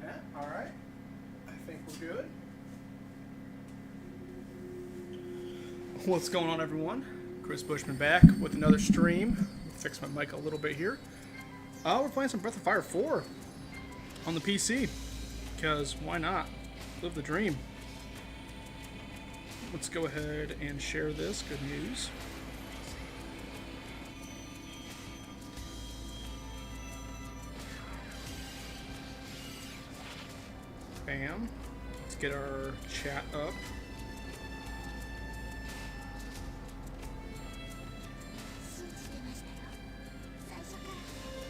that. Alright. I think we're good. What's going on, everyone? Chris Bushman back with another stream. Fix my mic a little bit here. We're playing some Breath of Fire 4 on the PC. Because why not? Live the dream. Let's go ahead and share this. Good news. Bam. Let's get our chat up.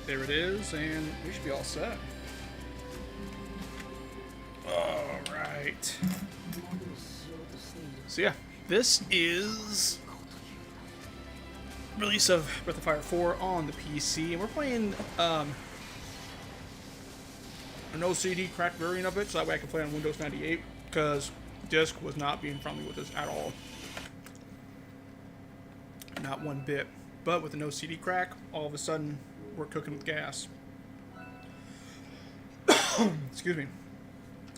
There it is, and we should be all set. Alright. So yeah, this is release of Breath of Fire 4 on the PC, and we're playing an OCD cracked variant of it, so that way I can play on Windows 98, because disk was not being friendly with this at all. Not one bit. But with an OCD crack, all of a sudden, we're cooking with gas. Excuse me.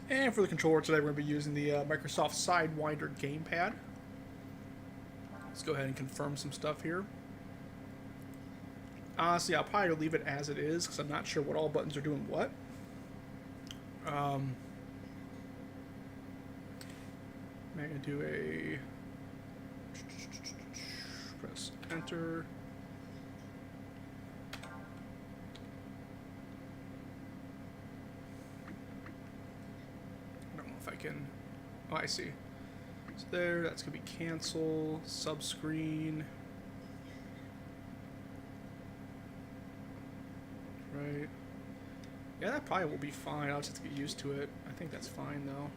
And for the controller today, we're going to be using the Microsoft Sidewinder gamepad. Let's go ahead and confirm some stuff here. Honestly, I'll probably leave it as it is, because I'm not sure what all buttons are doing what. I'm going to do a... press enter. I don't know if I can... Oh, I see. So there, that's going to be cancel, subscreen. Right. Yeah, that probably will be fine. I'll just have to get used to it. I think that's fine, though.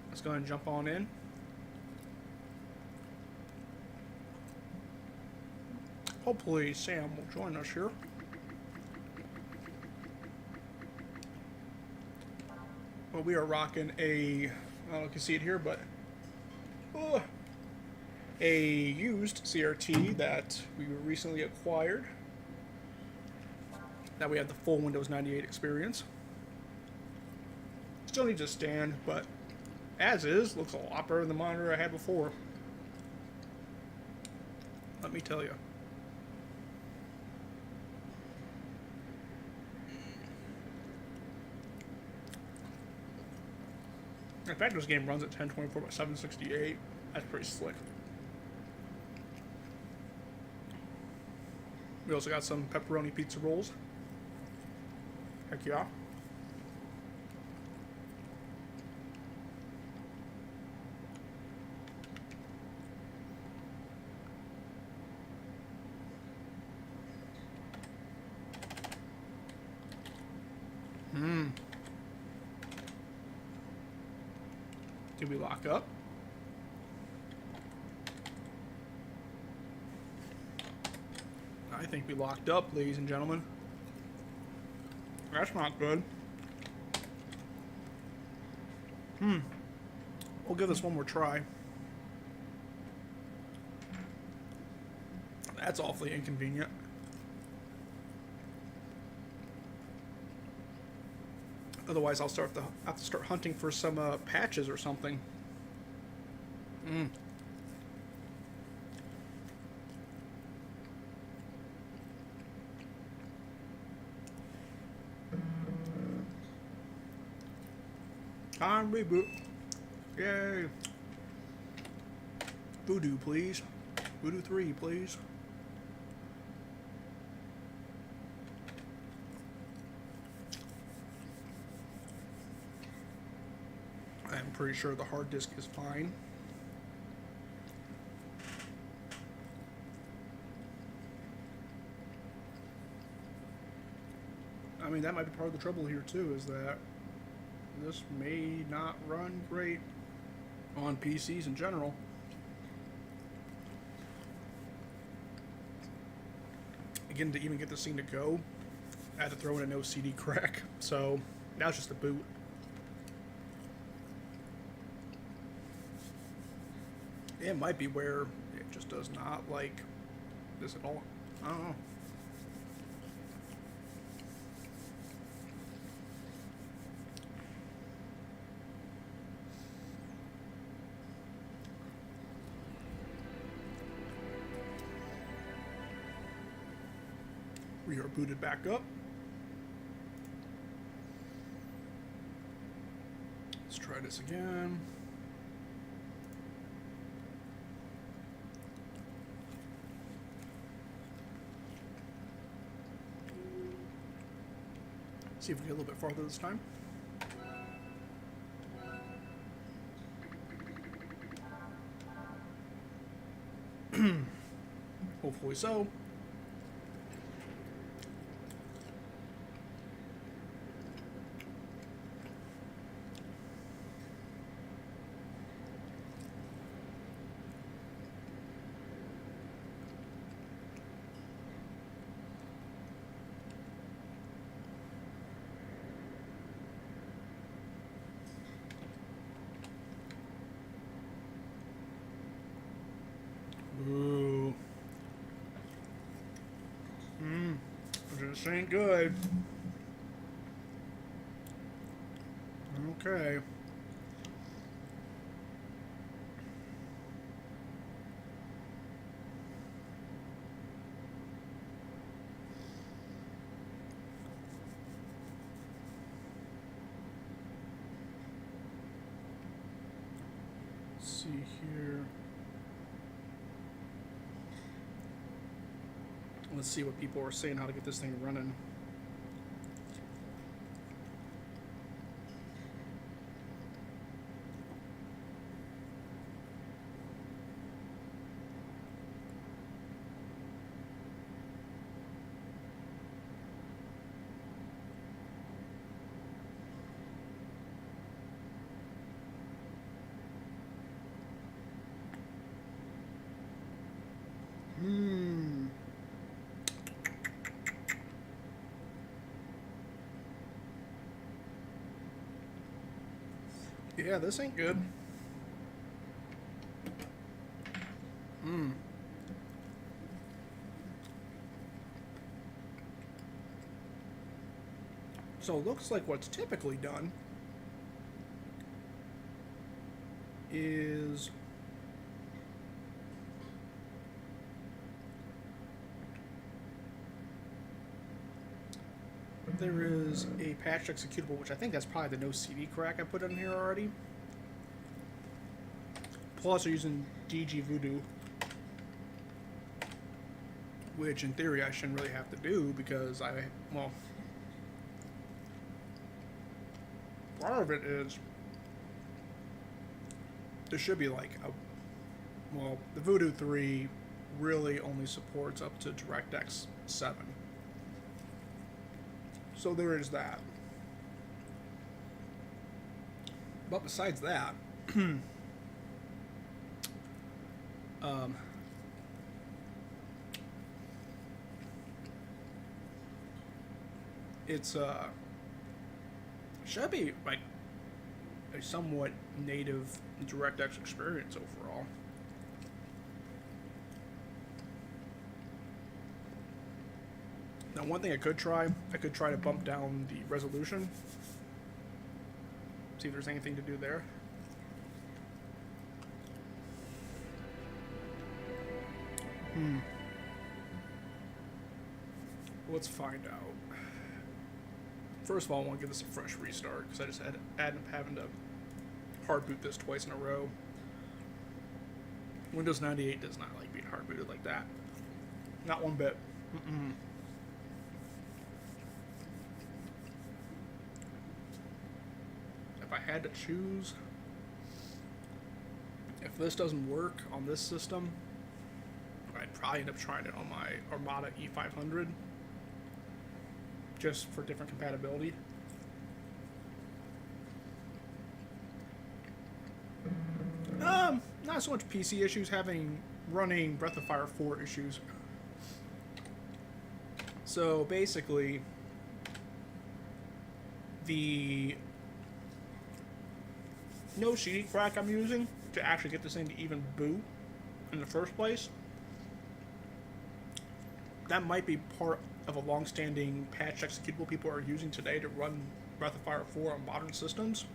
Let's go ahead and jump on in. Hopefully Sam will join us here. Well, we are rocking a, I don't know if you can see it here, but a used CRT that we recently acquired. That we have the full Windows 98 experience. Still needs a stand, but as is, looks a lot better than the monitor I had before. Let me tell you. In fact, this game runs at 1024 by 768. That's pretty slick. We also got some pepperoni pizza rolls. Heck yeah. Did we lock up? I think we locked up, ladies and gentlemen. That's not good. We'll give this one more try. That's awfully inconvenient. Otherwise, I'll have to start hunting for some patches or something. Time reboot. Yay. Voodoo, please. Voodoo 3, please. I'm pretty sure the hard disk is fine. I mean, that might be part of the trouble here too, is that this may not run great on PCs in general. Again, to even get this thing to go, I had to throw in an OCD crack, so now it's just a boot. It might be where it just does not like this at all. I don't know. We are booted back up. Let's try this again. See if we get a little bit farther this time. Hopefully so. Ooh. This ain't good. Okay. Let's see here. Let's see what people are saying how to get this thing running. Yeah, this ain't good. So it looks like what's typically done is there is a patch executable, which I think that's probably the no CD crack I put in here already. Plus, they're using DG Voodoo, which in theory I shouldn't really have to do because well, part of it is there should be like the Voodoo 3 really only supports up to DirectX 7. So there is that. But besides that, it's should be like a somewhat native DirectX experience overall. Now, one thing I could try to bump down the resolution. See if there's anything to do there. Let's find out. First of all, I want to give this a fresh restart because I just ended up having to hard boot this twice in a row. Windows 98 does not like being hard booted like that. Not one bit. If I had to choose, if this doesn't work on this system, I'd probably end up trying it on my Armada E500 just for different compatibility. Not so much PC issues, running Breath of Fire 4 issues. So basically, the no CD crack I'm using to actually get this thing to even boot in the first place, that might be part of a long-standing patch executable people are using today to run Breath of Fire 4 on modern systems.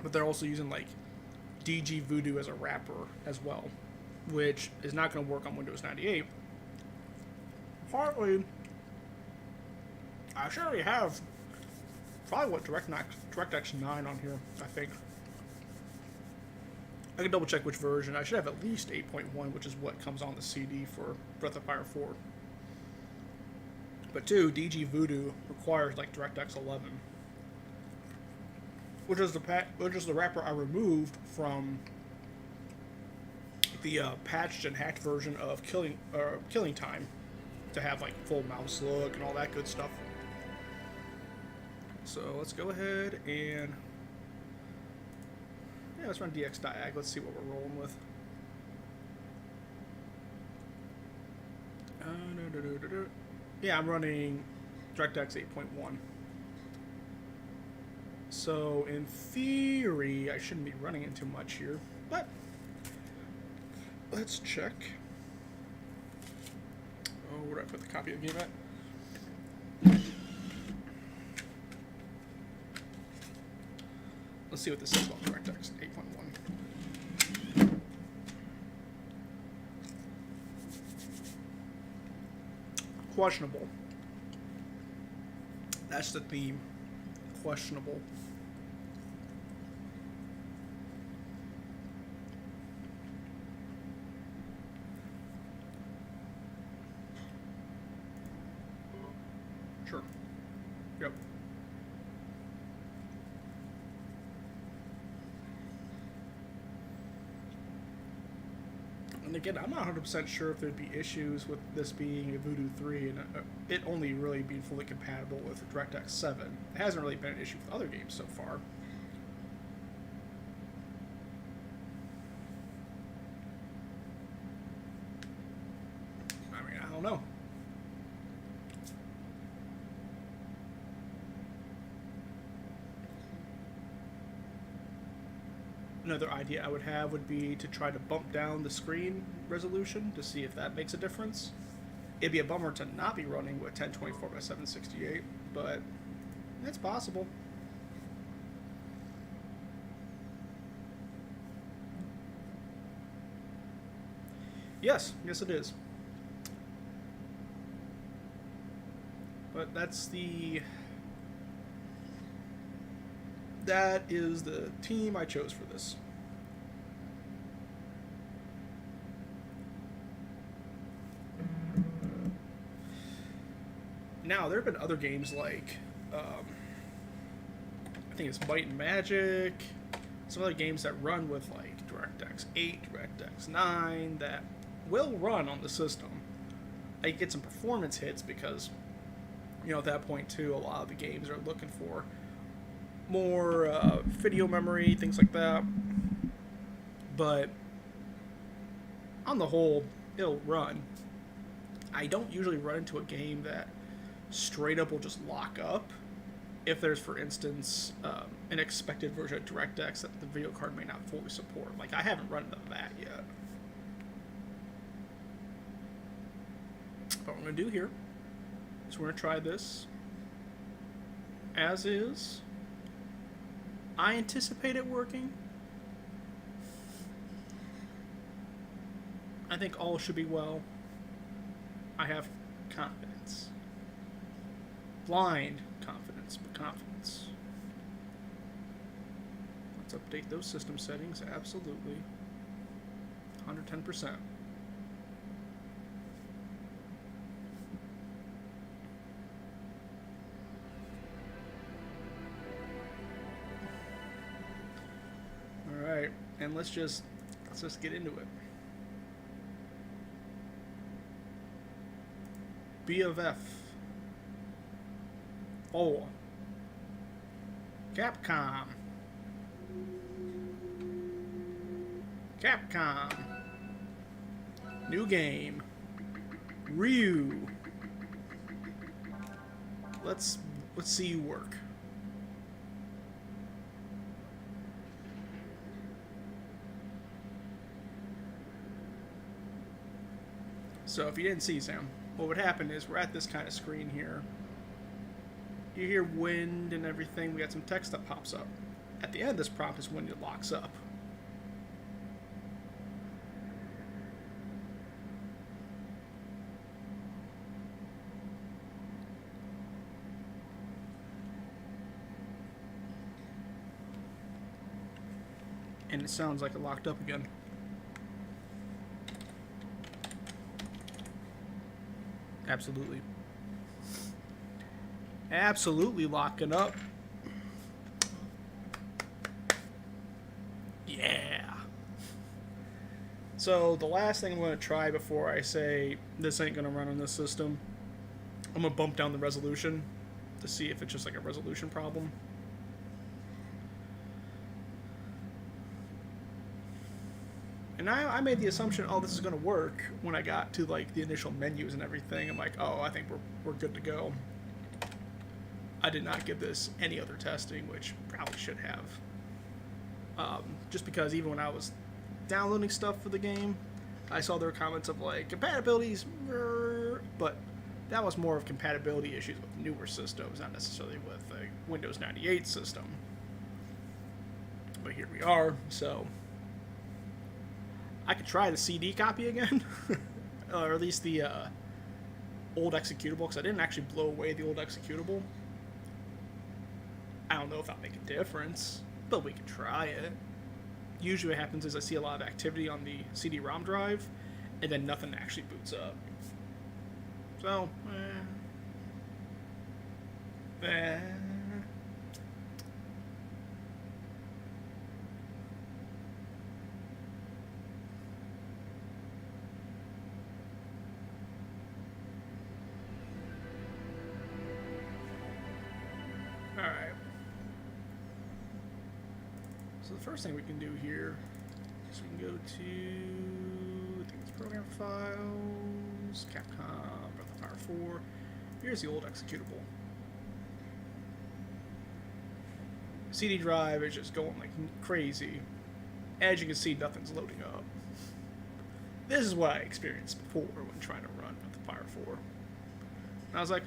But they're also using like DG Voodoo as a wrapper as well, which is not going to work on Windows 98. Partly I should already have probably what DirectX 9 on here, I think. I can double check which version. I should have at least 8.1, which is what comes on the CD for Breath of Fire 4. But 2, DG Voodoo requires like DirectX 11, which is the wrapper I removed from the patched and hacked version of Killing Time to have like full mouse look and all that good stuff. So let's go ahead and let's run DX.ag. Let's see what we're rolling with. Yeah, I'm running DirectX 8.1. So in theory, I shouldn't be running it too much here, but let's check. Oh, where did I put the copy of the game at? Let's see what this says about DirectX 8.1. Questionable. That's the theme. Questionable. Sure. Yep. And again, I'm not 100% sure if there'd be issues with this being a Voodoo 3 and it only really being fully compatible with DirectX 7. It hasn't really been an issue with other games so far. I mean, I don't know. Another idea I would have would be to try to bump down the screen resolution to see if that makes a difference. It'd be a bummer to not be running with 1024 by 768, but it's possible. Yes it is. But that is the team I chose for this. Now, there have been other games like, I think it's Might and Magic, some other games that run with like DirectX 8, DirectX 9, that will run on the system. I get some performance hits because, at that point too, a lot of the games are looking for more video memory, things like that. But on the whole, it'll run. I don't usually run into a game that straight up will just lock up if there's, for instance, an expected version of DirectX that the video card may not fully support. Like, I haven't run into that yet. But what we're going to do here is we're going to try this as is. I anticipate it working. I think all should be well. I have confidence. Blind confidence, but confidence. Let's update those system settings, absolutely. 110%. Alright, and let's just get into it. B of F. Oh. Capcom. New game. Ryu. Let's see you work. So if you didn't see, Sam, what would happen is we're at this kind of screen here. You hear wind and everything. We got some text that pops up. At the end of this prompt is when it locks up. And it sounds like it locked up again. Absolutely. Absolutely locking up. Yeah. So the last thing I'm going to try before I say this ain't going to run on this system, I'm going to bump down the resolution to see if it's just like a resolution problem. And I made the assumption, oh, this is going to work when I got to like the initial menus and everything. I'm like, oh, I think we're good to go. I did not give this any other testing, which probably should have. Just because even when I was downloading stuff for the game, I saw there were comments of like compatibilities, but that was more of compatibility issues with newer systems, not necessarily with a Windows 98 system. But here we are, so I could try the CD copy again, or at least the old executable, because I didn't actually blow away the old executable. I don't know if that'll make a difference, but we can try it. Usually what happens is I see a lot of activity on the CD-ROM drive, and then nothing actually boots up. So, Alright. So the first thing we can do here is we can go to, I think it's program files, Capcom, Breath of Fire 4. Here's the old executable. CD drive is just going like crazy. As you can see, nothing's loading up. This is what I experienced before when trying to run Breath of Fire 4. And I was like,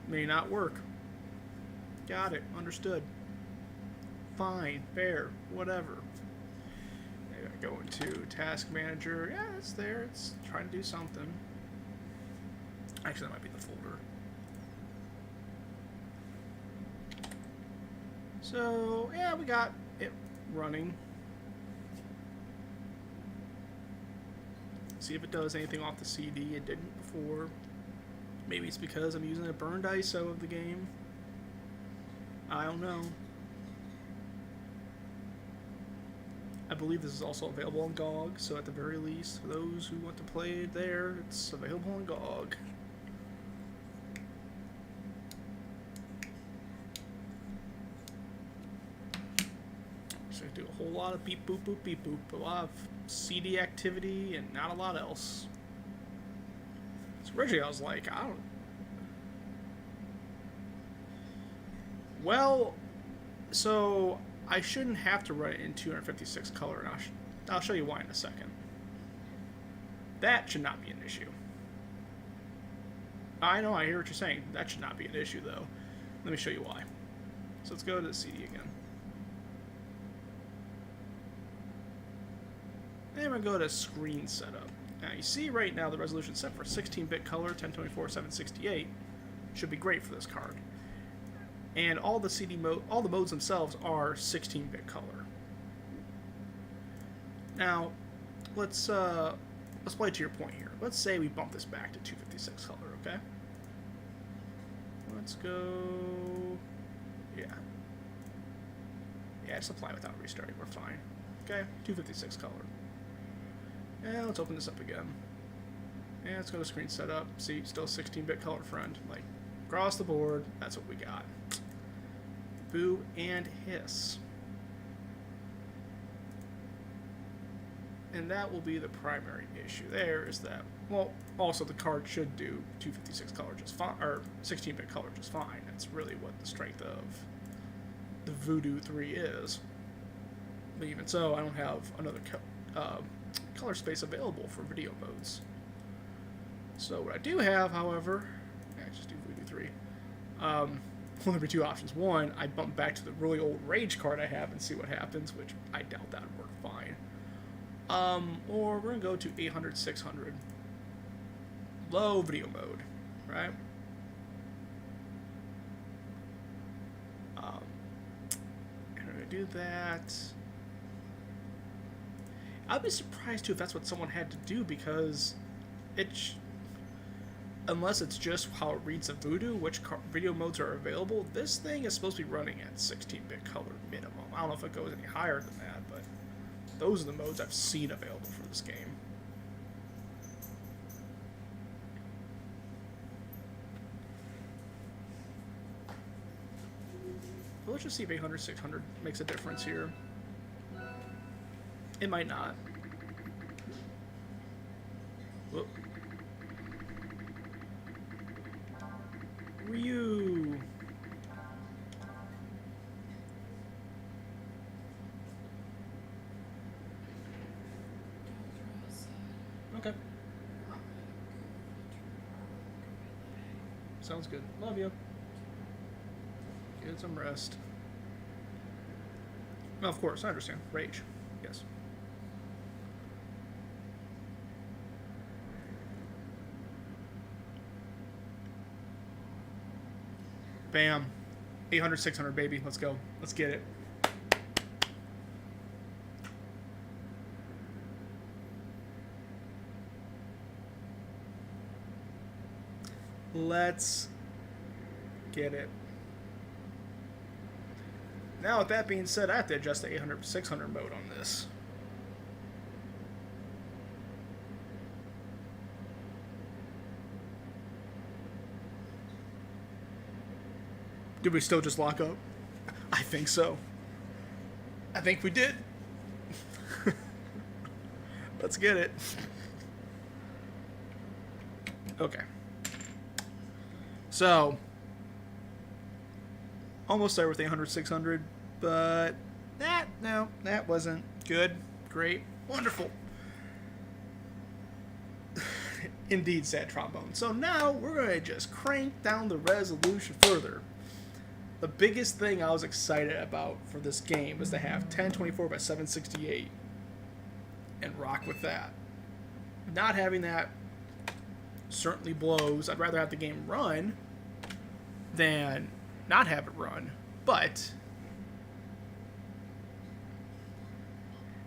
may not work. Got it. Understood. Fine. Fair. Whatever. I gotta go into Task Manager. Yeah, it's there. It's trying to do something. Actually, that might be the folder. So, yeah, we got it running. See if it does anything off the CD. It didn't before. Maybe it's because I'm using a burned ISO of the game. I don't know. I believe this is also available on GOG, so at the very least, for those who want to play it there, it's available on GOG. So I do a whole lot of beep boop boop beep boop, a lot of CD activity, and not a lot else. So originally I was like, well, so I shouldn't have to run it in 256 color, and I'll show you why in a second. That should not be an issue. I know, I hear what you're saying. That should not be an issue, though. Let me show you why. So let's go to the CD again. And we're going to go to Screen Setup. Now, you see right now the resolution set for 16-bit color, 1024 768. Should be great for this card. And all the modes themselves are 16-bit color. Now, let's play to your point here. Let's say we bump this back to 256 color, okay? Let's go. Yeah, it's apply without restarting. We're fine. Okay, 256 color. And let's open this up again. And let's go to Screen Setup. See, still 16-bit color, friend. Like, across the board, that's what we got. Boo and hiss. And that will be the primary issue there, is that, well, also the card should do 256 color just fine, or 16-bit color just fine. That's really what the strength of the Voodoo 3 is. But even so, I don't have another color space available for video modes. So what I do have, however, I just do Voodoo 3. Well, there be two options. One, I bump back to the really old Rage card I have and see what happens, which I doubt that would work fine. Or we're going to go to 800, 600. Low video mode, right? And we're going to do do that. I'd be surprised too if that's what someone had to do, because unless it's just how it reads the Voodoo, which video modes are available, this thing is supposed to be running at 16-bit color minimum. I don't know if it goes any higher than that, but those are the modes I've seen available for this game. But let's just see if 800, 600 makes a difference here. It might not. Whoop. Ryu. Okay. Sounds good. Love you. Get some rest. No, of course, I understand. Rage. Yes. Bam. 800, 600, baby. Let's go. Let's get it. Let's get it. Now, with that being said, I have to adjust the 800, 600 mode on this. Did we still just lock up? I think so. I think we did. Let's get it. Okay. So, almost there with 800, 600, but that wasn't good, great, wonderful. Indeed, sad trombone. So now we're going to just crank down the resolution further. The biggest thing I was excited about for this game was to have 1024 by 768 and rock with that. Not having that certainly blows. I'd rather have the game run than not have it run. But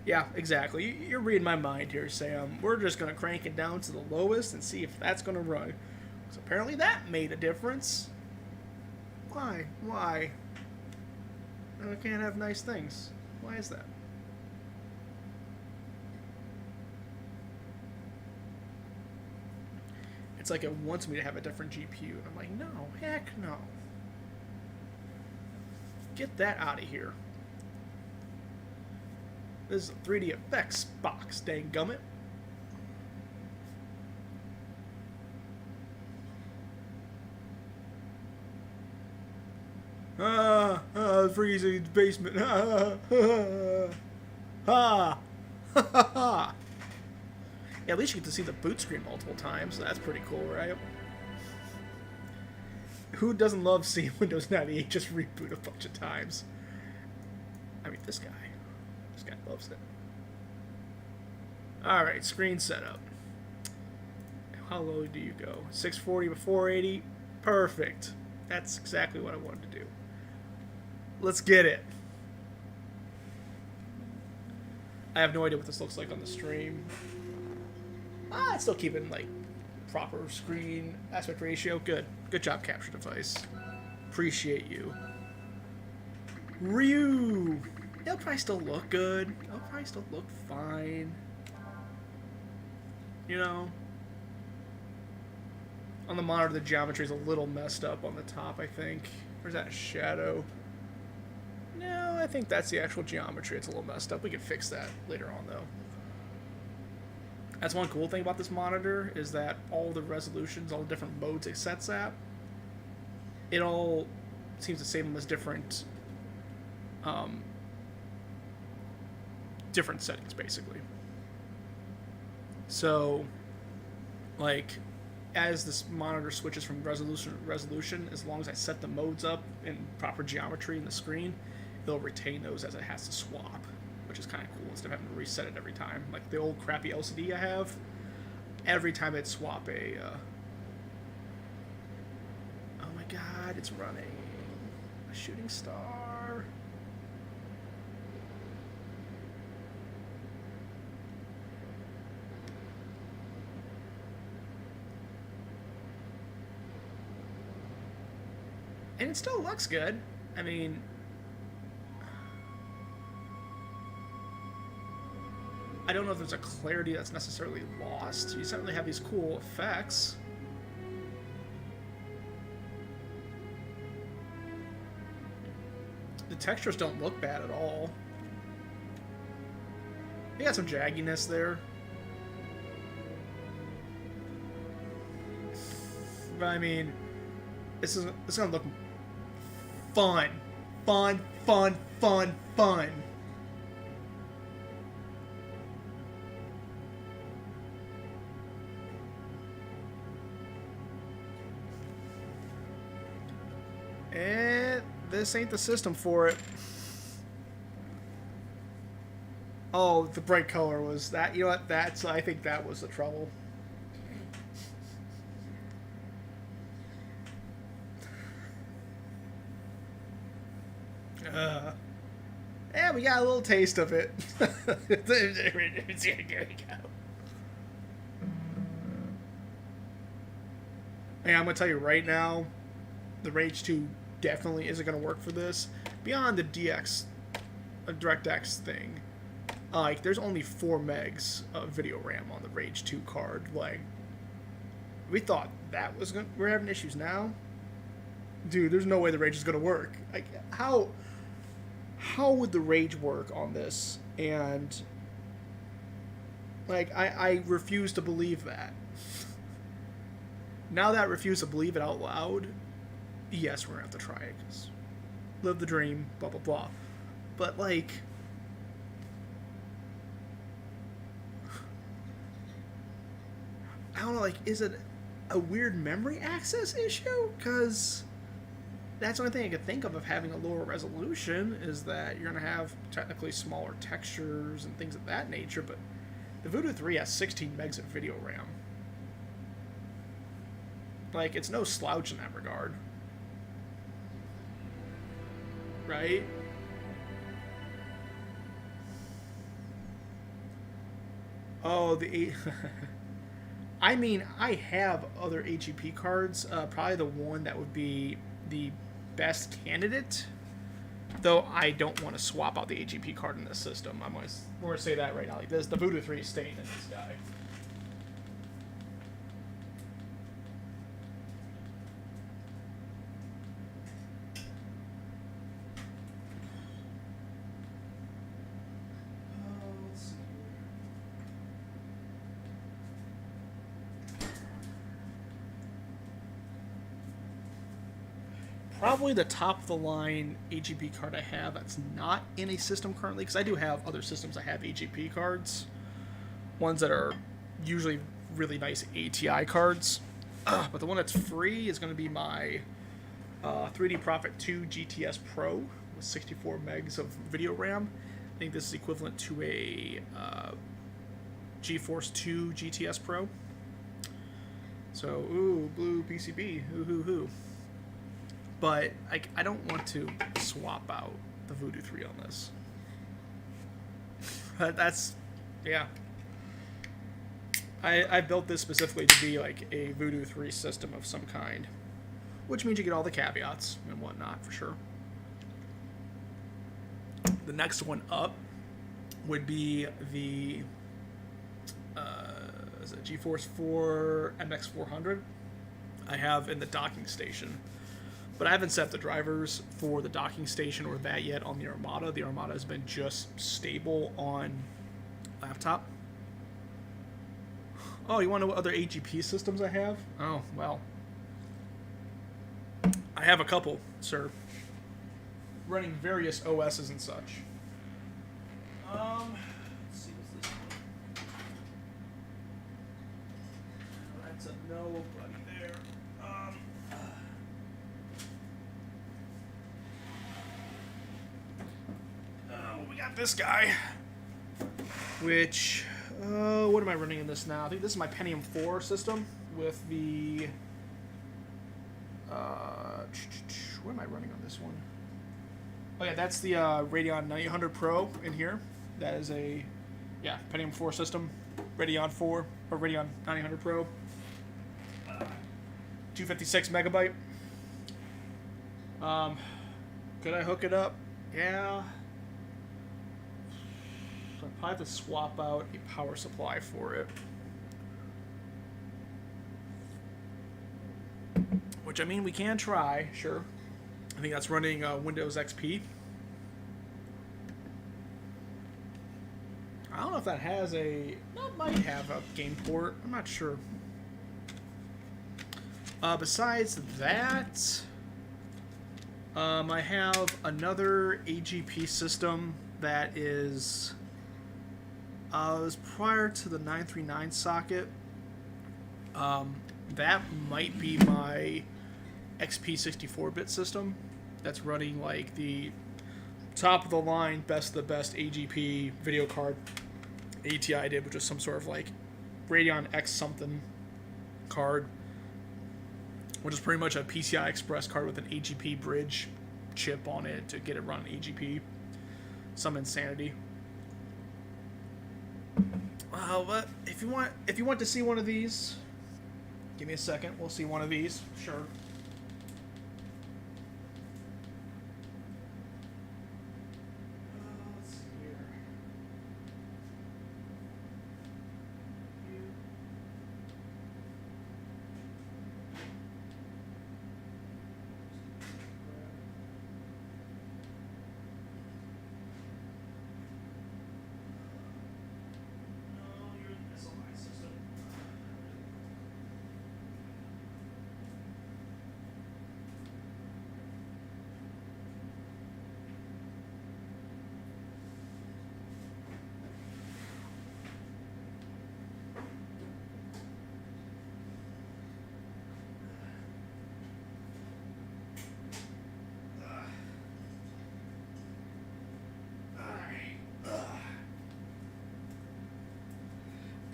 yeah, exactly. You're reading my mind here, Sam. We're just going to crank it down to the lowest and see if that's going to run. So apparently that made a difference. Why? Why? I can't have nice things. Why is that? It's like it wants me to have a different GPU. And I'm like, no, heck no. Get that out of here. This is a 3D effects box, dang gummit. Freezing basement. At least you get to see the boot screen multiple times, so that's pretty cool, right? Who doesn't love seeing Windows 98 just reboot a bunch of times? I mean, this guy loves it. Alright, screen setup. How low do you go? 640 to 480? Perfect. That's exactly what I wanted to do. Let's get it. I have no idea what this looks like on the stream. I still keep it in, like, proper screen aspect ratio. Good. Good job, capture device. Appreciate you. Ryu! It'll probably still look good. It'll probably still look fine. You know? On the monitor, the geometry is a little messed up on the top, I think. Where's that shadow? No, I think that's the actual geometry. It's a little messed up. We can fix that later on, though. That's one cool thing about this monitor, is that all the resolutions, all the different modes it sets at, it all seems to save them as different, different settings, basically. So, like, as this monitor switches from resolution to resolution, as long as I set the modes up in proper geometry in the screen, it'll retain those as it has to swap, which is kind of cool instead of having to reset it every time. Like the old crappy LCD I have, every time I'd swap a... Oh my god, it's running. A shooting star. And it still looks good. I mean, I don't know if there's a clarity that's necessarily lost. You certainly have these cool effects. The textures don't look bad at all. You got some jagginess there. But I mean, it's gonna look fun. Fun, fun, fun, fun. And this ain't the system for it. Oh, the bright color was that. You know what? I think that was the trouble. Yeah, we got a little taste of it. There we go. Yeah, I'm gonna tell you right now, the Rage 2 definitely isn't gonna work for this. Beyond the DirectX thing, like there's only 4 megs of video RAM on the Rage 2 card. Like, we thought that was gonna. We're having issues now, dude. There's no way the Rage is gonna work. Like, how would the Rage work on this? And like, I refuse to believe that. Now that I refuse to believe it out loud, yes, we're gonna have to try it, because live the dream, blah blah blah. But like, I don't know, like, is it a weird memory access issue? Because that's the only thing I could think of having a lower resolution, is that you're gonna have technically smaller textures and things of that nature. But the Voodoo 3 has 16 megs of video RAM. Like, it's no slouch in that regard. Right? Oh, the 8... I mean, I have other HEP cards. Probably the one that would be the best candidate. Though I don't want to swap out the HEP card in this system. I'm going to say that right now. Like this, the Voodoo 3 is staying in this guy. Probably the top of the line HEP card I have that's not in a system currently, because I do have other systems that have HEP cards, ones that are usually really nice ATI cards. But the one that's free is going to be my 3D Prophet 2 GTS Pro with 64 megs of video RAM. I think this is equivalent to a GeForce 2 GTS Pro. So, ooh, blue PCB, ooh hoo hoo. But I don't want to swap out the Voodoo 3 on this. That's, yeah. I built this specifically to be like a Voodoo 3 system of some kind. Which means you get all the caveats and whatnot, for sure. The next one up would be the is it GeForce 4 MX400 I have in the docking station. But I haven't set the drivers for the docking station or that yet on the Armada. The Armada has been just stable on laptop. Oh, you want to know what other HEP systems I have? Oh, well. I have a couple, sir. Running various OSs and such. Let's see, what's this one? That's a no buddy there. We got this guy, which, what am I running in this now? I think this is my Pentium 4 system with the, what am I running on this one? Oh yeah, that's the Radeon 900 Pro in here. That is a, yeah, Pentium 4 system, Radeon 4, or Radeon 900 Pro, 256 megabyte. Could I hook it up? Yeah. So I'd probably have to swap out a power supply for it. Which, I mean, we can try, sure. I think that's running Windows XP. I don't know if that has a... That might have a game port. I'm not sure. Besides that, I have another AGP system that is... it was prior to the 939 socket. That might be my XP 64-bit system. That's running like the top of the line, best of the best AGP video card ATI did, which is some sort of like Radeon X something card, which is pretty much a PCI Express card with an AGP bridge chip on it to get it running AGP. Some insanity. But if you want to see one of these, give me a second. We'll see one of these. Sure. Let's see here.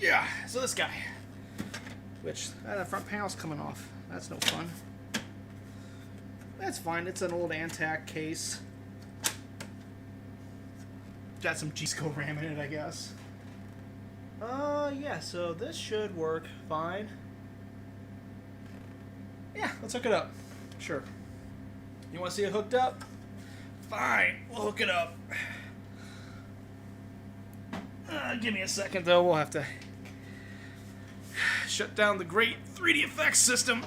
Yeah, so this guy, which the front panel's coming off. That's no fun. That's fine. It's an old Antac case. Got some G-Sco RAM in it, I guess. Yeah, so this should work fine. Yeah, let's hook it up. Sure. You want to see it hooked up? Fine, we'll hook it up. Give me a second, though. We'll have to shut down the great 3D effects system.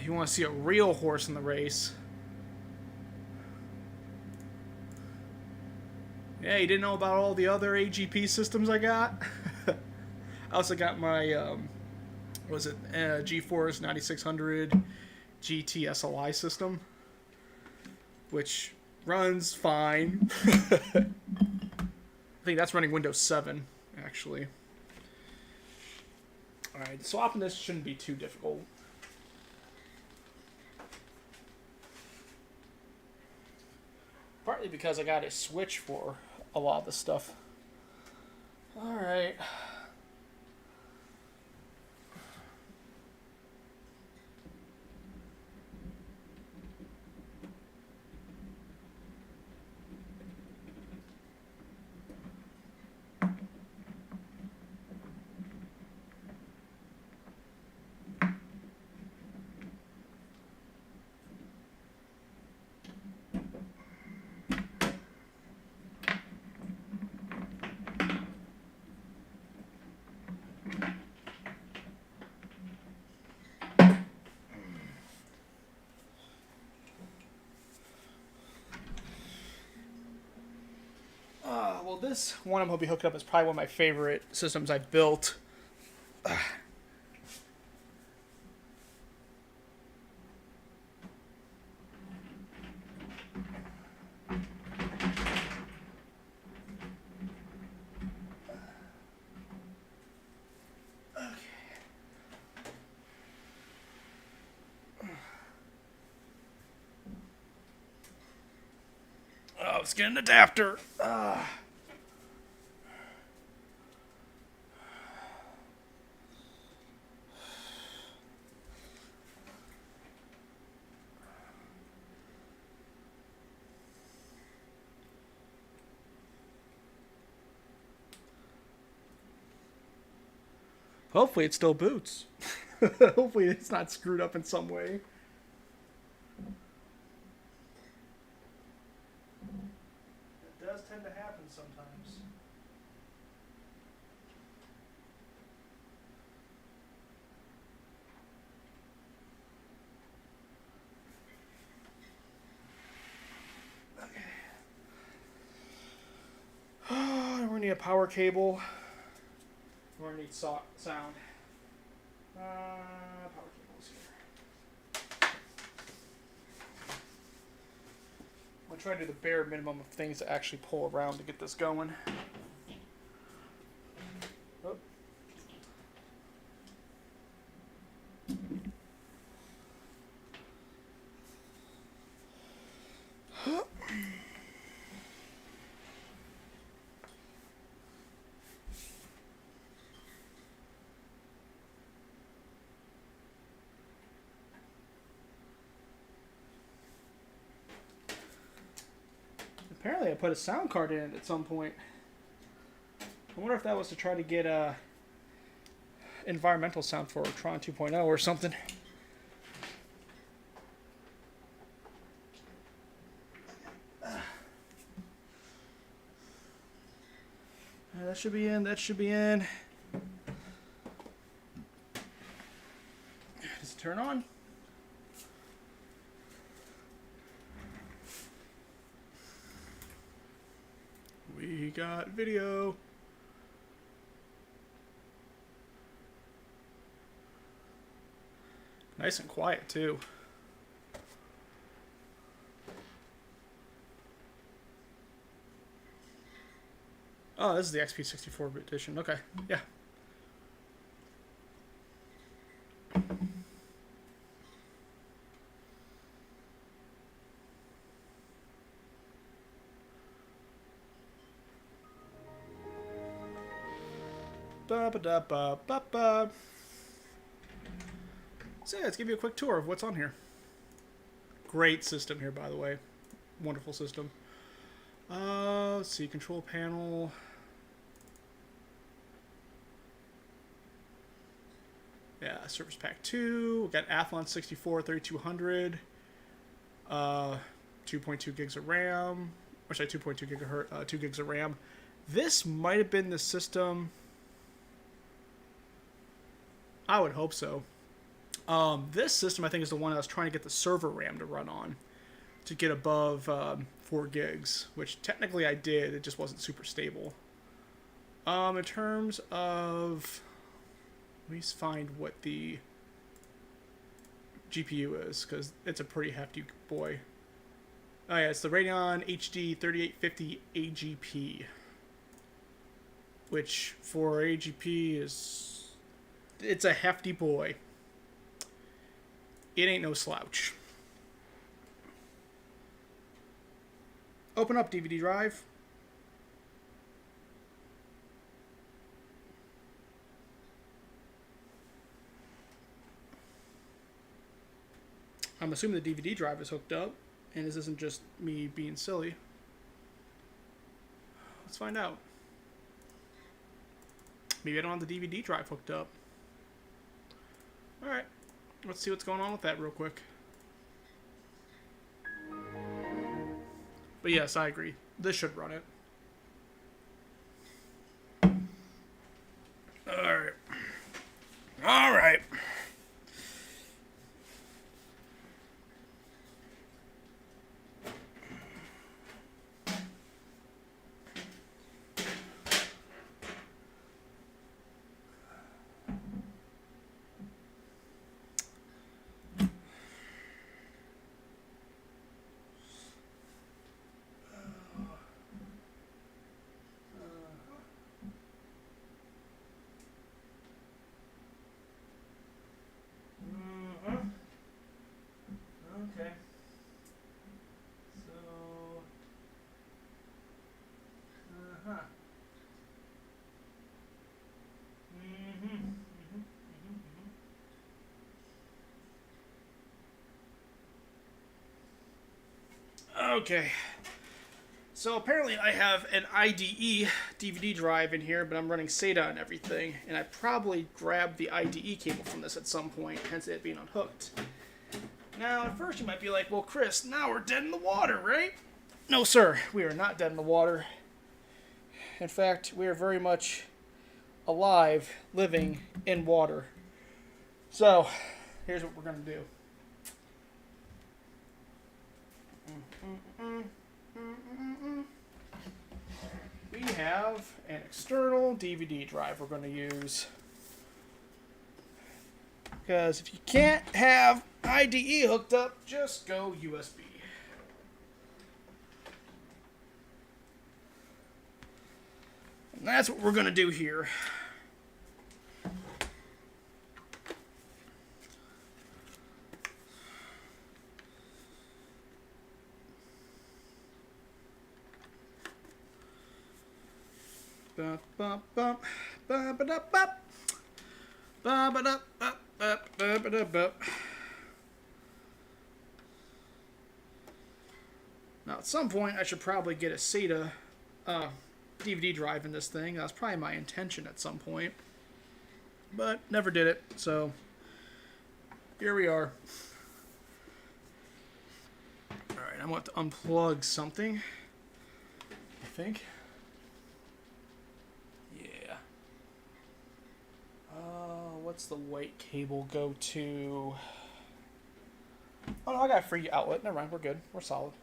You want to see a real horse in the race? Yeah, you didn't know about all the other AGP systems I got? I also got my, GeForce 9600 GT SLI system, which runs fine. I think that's running Windows 7, actually. Alright, swapping this shouldn't be too difficult. Partly because I got a switch for a lot of the stuff. Alright. Well, this one I'm hoping hooked up is probably one of my favorite systems I built. Oh, let's get an adapter. Hopefully it still boots. Hopefully it's not screwed up in some way. a power cable. We're going to need sound. Power cables here. I'll try to do the bare minimum of things to actually pull around to get this going. Oh. Apparently I put a sound card in it at some point. I wonder if that was to try to get a environmental sound for Tron 2.0 or something. That should be in. That should be in. Does it turn on? We got video. Nice and quiet too. Oh, this is the XP64 edition. Okay, yeah. Ba-ba-da-ba-ba-ba. So yeah, let's give you a quick tour of what's on here. Great system here, by the way. Wonderful system. Let's see, control panel. Yeah, Service Pack 2. We got Athlon 64, 3200. 2.2 gigs of RAM. Or sorry, 2.2 gigahertz, 2 gigs of RAM. This might have been the system. I would hope so. This system, I think, is the one I was trying to get the server RAM to run on to get above 4 gigs, which technically I did. It just wasn't super stable. In terms of... Let me find what the GPU is, because it's a pretty hefty boy. Oh yeah, it's the Radeon HD 3850 AGP, which for AGP is... It's a hefty boy. It ain't no slouch. Open up DVD drive. I'm assuming the DVD drive is hooked up, and this isn't just me being silly. Let's find out. Maybe I don't have the DVD drive hooked up. Alright, let's see what's going on with that real quick. But yes, I agree. This should run it. Alright. Alright. Okay. So, Okay. So apparently I have an IDE DVD drive in here, but I'm running SATA and everything, and I probably grabbed the IDE cable from this at some point, hence it being unhooked. Now, at first you might be like, well, Chris, now we're dead in the water, right? No, sir, we are not dead in the water. In fact, we are very much alive, living in water. So, here's what we're going to do. we have an external DVD drive we're going to use. Because if you can't have IDE hooked up, just go USB. And that's what we're going to do here. Bump, bump, bump, bump, bump, bump, bump, bump, bump, bump, bump, bump. Now, at some point, I should probably get a SATA DVD drive in this thing. That's probably my intention at some point, but never did it. So here we are. All right, I want to unplug something. I think. Yeah. What's the white cable go to? Oh no, I got a free outlet. Never mind, we're good. We're solid.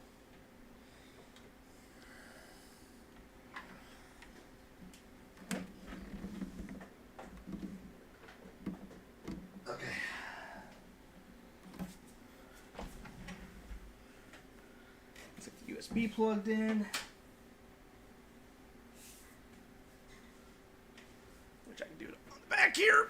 USB plugged in, which I can do it on the back here.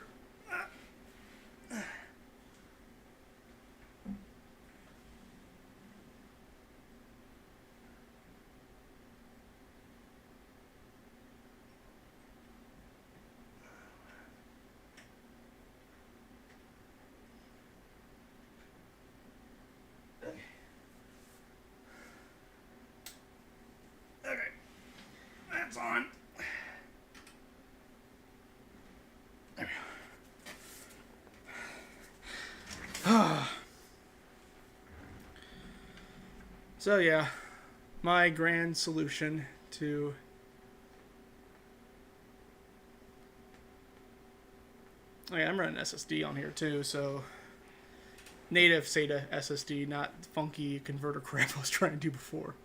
On. There we go. So yeah, my grand solution to I'm running SSD on here too, so native SATA SSD, not funky converter crap I was trying to do before.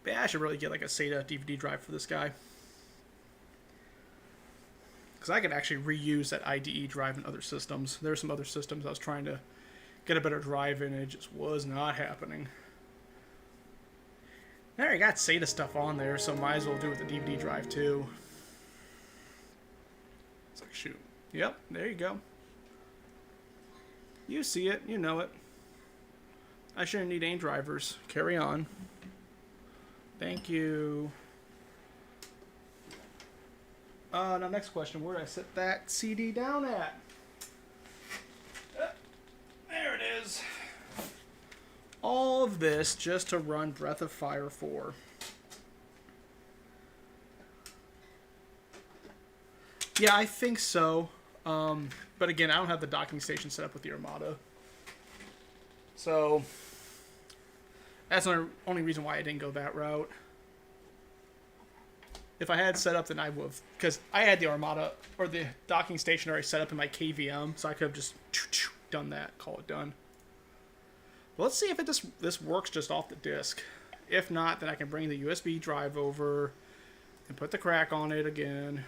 But yeah, I should really get like a SATA DVD drive for this guy. Because I could actually reuse that IDE drive in other systems. There are some other systems I was trying to get a better drive in, and it just was not happening. I already got SATA stuff on there, so might as well do it with the DVD drive too. It's like, shoot. Yep, there you go. You see it, you know it. I shouldn't need any drivers. Carry on. Thank you. Now next question, where did I set that CD down at? There it is. All of this just to run Breath of Fire 4. Yeah, I think so. But again, I don't have the docking station set up with the Armada. So that's the only reason why I didn't go that route. If I had set up, then I would have, because I had the Armada or the docking station already set up in my KVM, so I could have just done that, call it done. But let's see if this works just off the disc. If not, then I can bring the USB drive over and put the crack on it again.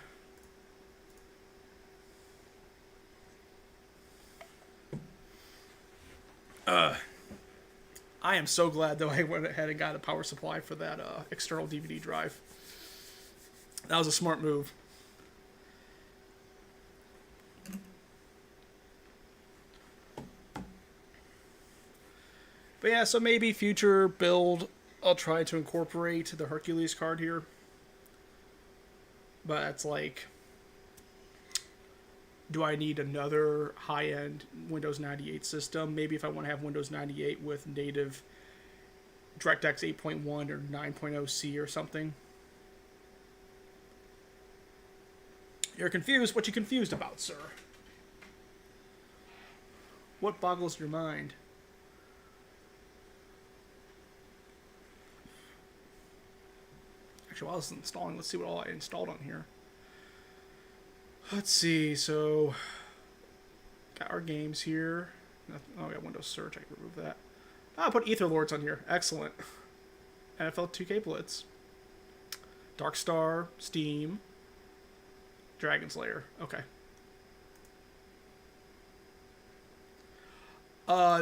I am so glad, though, I went ahead and got a power supply for that external DVD drive. That was a smart move. But yeah, so maybe future build, I'll try to incorporate the Hercules card here. But it's like, do I need another high-end Windows 98 system? Maybe if I want to have Windows 98 with native DirectX 8.1 or 9.0C or something. You're confused? What you confused about, sir? What boggles your mind? Actually, while I was installing, let's see what all I installed on here. Let's see, so got our games here. Oh, I got Windows Search, I can remove that. Ah, I put Ether Lords on here. Excellent. NFL 2K Blitz. Dark Star, Steam, Dragon's Lair. Okay.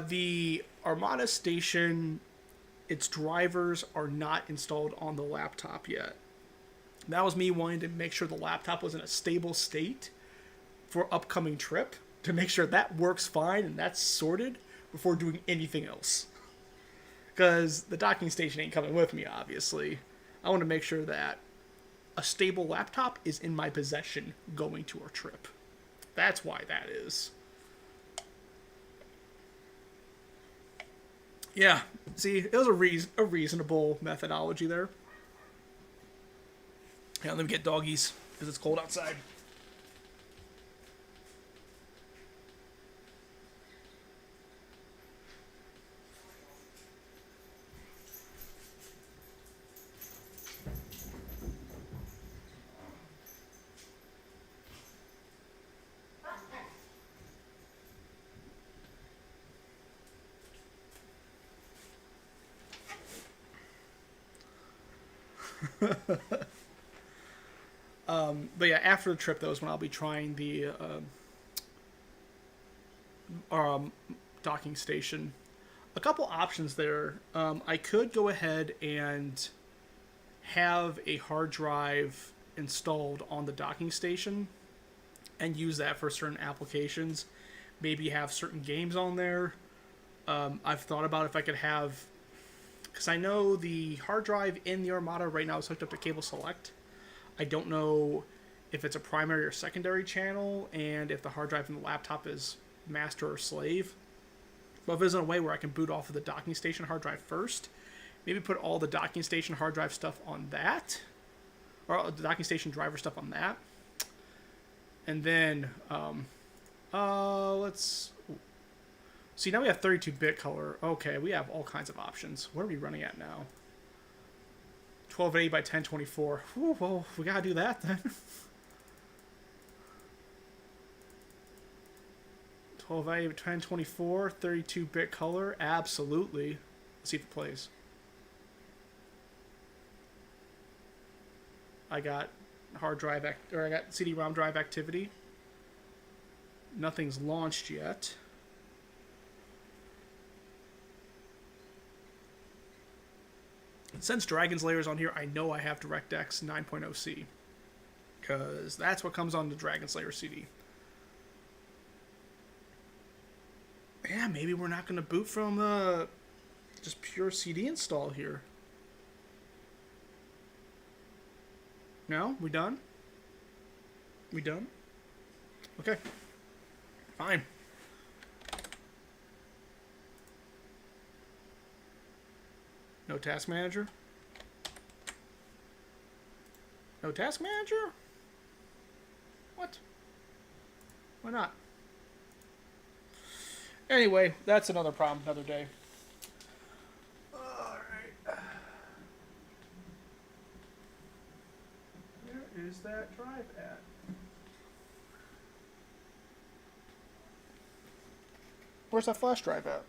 The Armada Station, its drivers are not installed on the laptop yet. That was me wanting to make sure the laptop was in a stable state for upcoming trip, to make sure that works fine and that's sorted before doing anything else. Because the docking station ain't coming with me, obviously. I want to make sure that a stable laptop is in my possession going to our trip. That's why that is. Yeah, see, it was a reasonable methodology there. Yeah, let me get doggies, because it's cold outside. But yeah, after the trip, though, is when I'll be trying the docking station. A couple options there. I could go ahead and have a hard drive installed on the docking station and use that for certain applications. Maybe have certain games on there. I've thought about if I could have, because I know the hard drive in the Armada right now is hooked up to Cable Select. I don't know if it's a primary or secondary channel, and if the hard drive in the laptop is master or slave. But if there's a way where I can boot off of the docking station hard drive first, maybe put all the docking station hard drive stuff on that, or the docking station driver stuff on that, and then let's see. Now we have 32-bit color. Okay, we have all kinds of options. What are we running at now? 1280 by 1024. Ooh, well, we gotta do that then. 1280 by 1024, 32-bit color. Absolutely. Let's see if it plays. I got hard drive I got CD-ROM drive activity. Nothing's launched yet. Since Dragon's Lair is on here, I know I have DirectX 9.0C. Because that's what comes on the Dragon's Lair CD. Yeah, maybe we're not going to boot from just pure CD install here. No? We done? We done? Okay. Fine. No task manager? No task manager? What? Why not? Anyway, that's another problem, another day. Alright. Where is that drive at? Where's that flash drive at?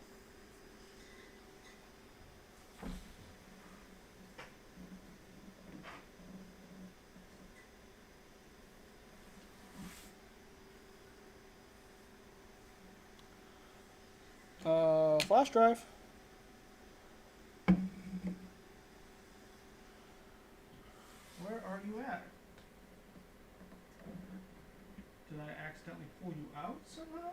Flash drive. Where are you at? Did I accidentally pull you out somehow?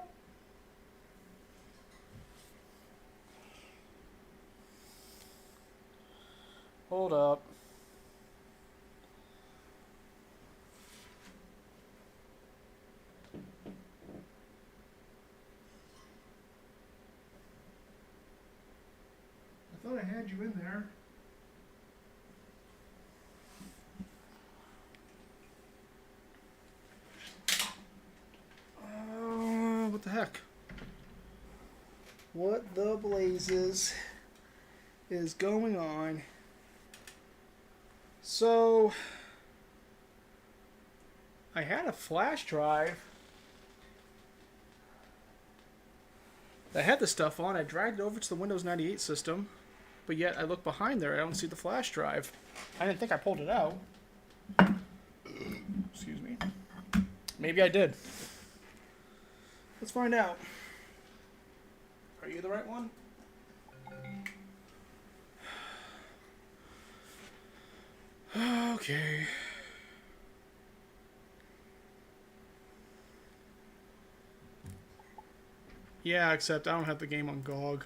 Hold up. I thought I had you in there. What the heck? What the blazes is going on? So, I had a flash drive I had this stuff on. I dragged it over to the Windows 98 system, but yet I look behind there. I don't see the flash drive. I didn't think I pulled it out. Excuse me. Maybe I did. Let's find out. Are you the right one? Okay. Yeah, except I don't have the game on GOG.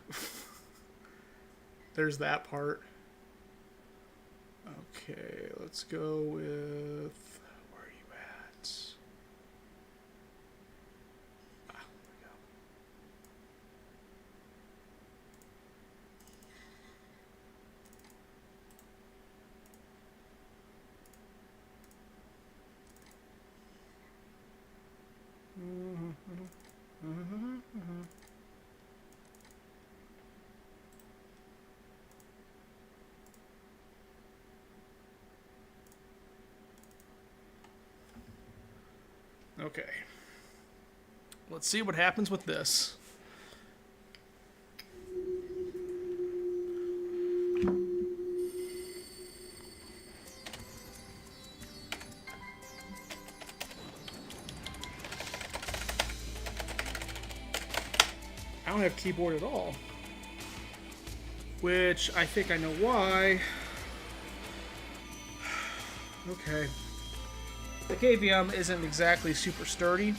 There's that part. Okay, let's go with... Where are you at? Ah, there we go. Okay. Let's see what happens with this. I don't have keyboard at all. Which I think I know why. Okay. The KVM isn't exactly super sturdy.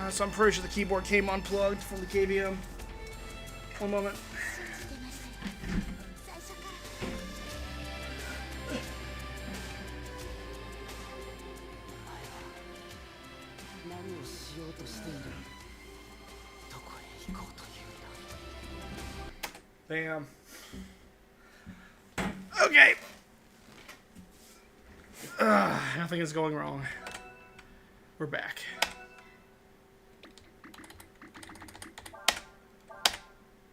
So I'm pretty sure the keyboard came unplugged from the KVM. One moment. Damn. Okay. Nothing is going wrong. We're back.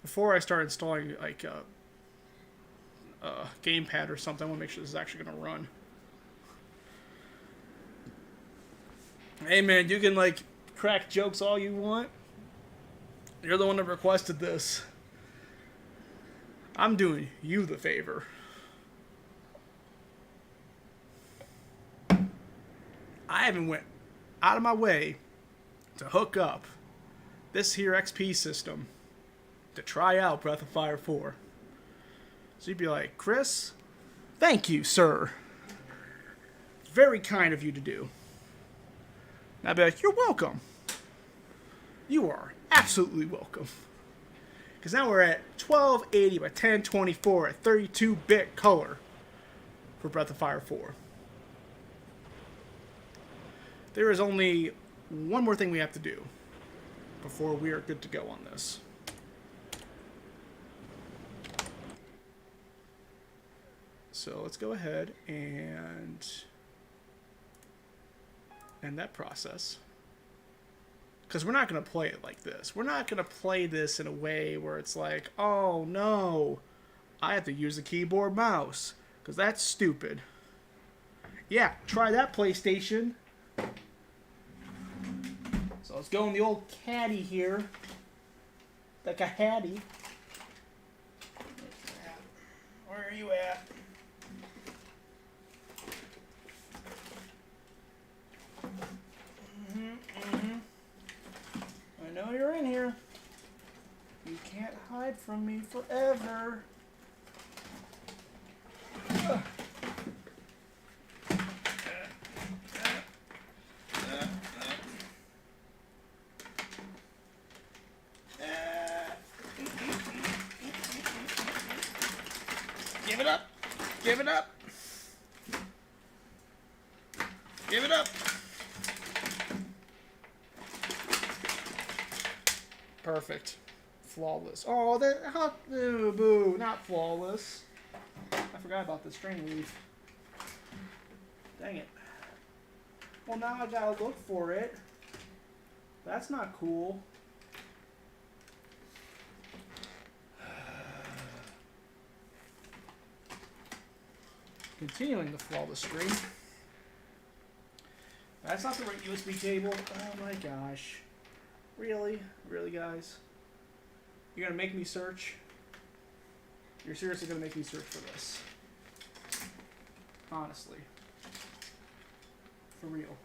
Before I start installing like a gamepad or something, I want to make sure this is actually going to run. Hey man, you can like crack jokes all you want. You're the one that requested this. I'm doing you the favor. I haven't went out of my way to hook up this here XP system to try out Breath of Fire 4. So you'd be like, Chris, thank you, sir. Very kind of you to do. And I'd be like, you're welcome. You are absolutely welcome. Because now we're at 1280 by 1024 at 32-bit color for Breath of Fire 4. There is only one more thing we have to do before we are good to go on this. So let's go ahead and end that process. Because we're not going to play it like this. We're not going to play this in a way where it's like, oh no, I have to use a keyboard mouse. Because that's stupid. Yeah, try that, PlayStation. So let's go in the old caddy here. Like a hattie. Where are you at? I know you're in here. You can't hide from me forever. Give it up. Give it up. Give it up. Perfect. Flawless. Oh, that... Boo, boo. Not flawless. I forgot about the string leaf. Dang it. Well, now I gotta look for it. That's not cool. Continuing the flawless stream. That's not the right USB cable. Oh my gosh. Really? Really, guys? You're gonna make me search? You're seriously gonna make me search for this? Honestly. For real.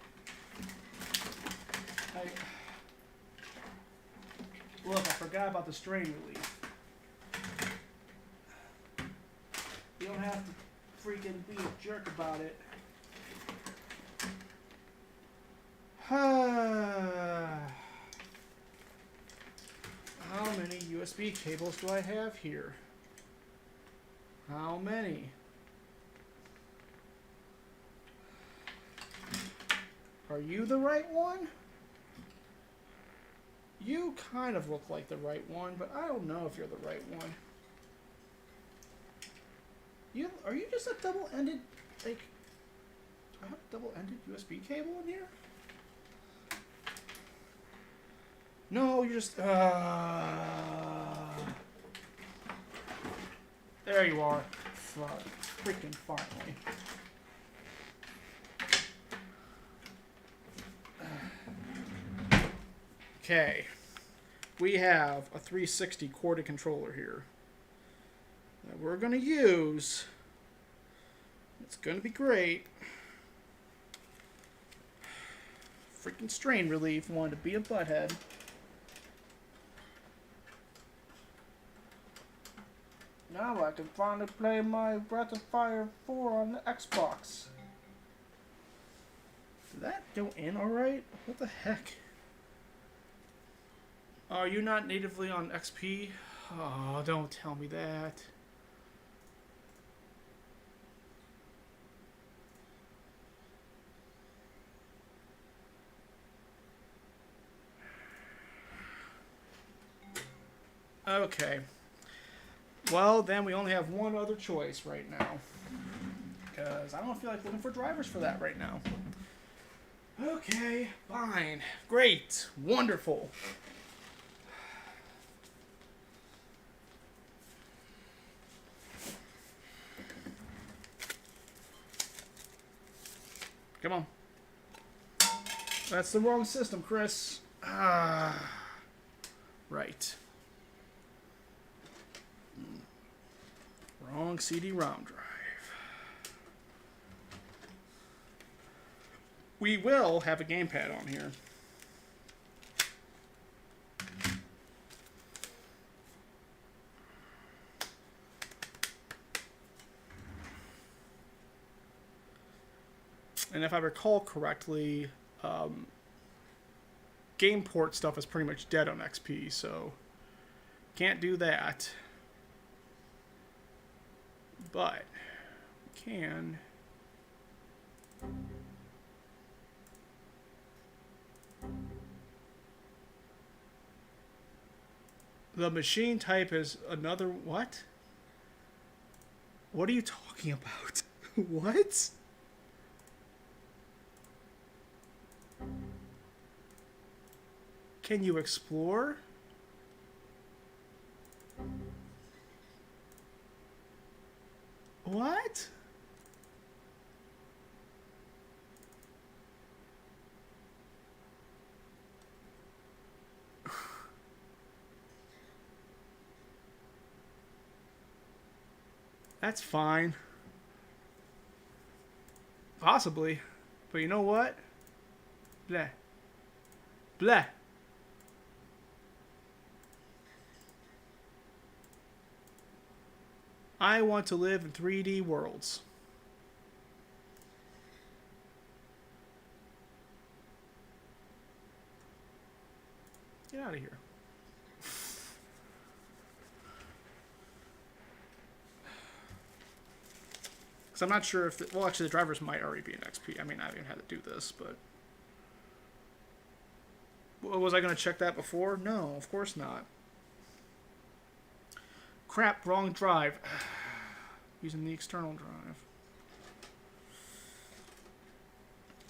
Look, I forgot about the strain relief. You don't have to freaking be a jerk about it. How many USB cables do I have here? How many? Are you the right one? You kind of look like the right one, but I don't know if you're the right one. Are you just a double-ended, like, do I have a double-ended USB cable in here? No, you're just, there you are. Freaking finally. Okay. We have a 360 corded controller here that we're going to use. It's going to be great. Freaking strain relief wanted to be a butthead. Now I can finally play my Breath of Fire 4 on the Xbox. Did that go in alright? What the heck? Are you not natively on XP? Oh, don't tell me that. Okay. Well, then we only have one other choice right now. Because I don't feel like looking for drivers for that right now. Okay, fine. Great. Wonderful. Come on. That's the wrong system, Chris. Right. Wrong CD-ROM drive. We will have a gamepad on here. And if I recall correctly, game port stuff is pretty much dead on XP, so can't do that. But we can. The machine type is another what? What are you talking about? What? Can you explore? What? That's fine. Possibly. But you know what? Bleh. Bleh. I want to live in 3D worlds. Get out of here. Because I'm not sure if... well, actually, the drivers might already be in XP. I mean, I haven't even had to do this, but... well, was I going to check that before? No, of course not. Crap, wrong drive. Using the external drive.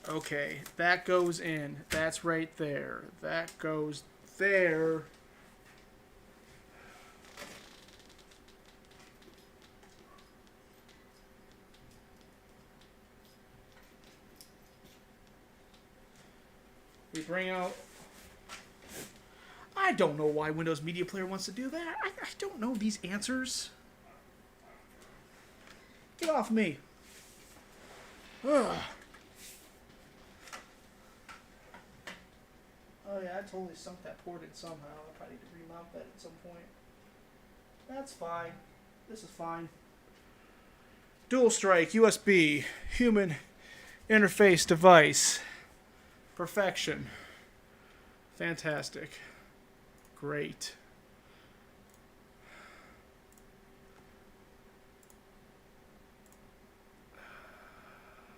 Okay, that goes in. That's right there. That goes there. We bring out... I don't know why Windows Media Player wants to do that. I don't know these answers. Get off me. Ugh. Oh yeah, I totally sunk that port in somehow. I probably need to remount that at some point. That's fine. This is fine. Dual strike, USB, human interface device. Perfection. Fantastic. Great.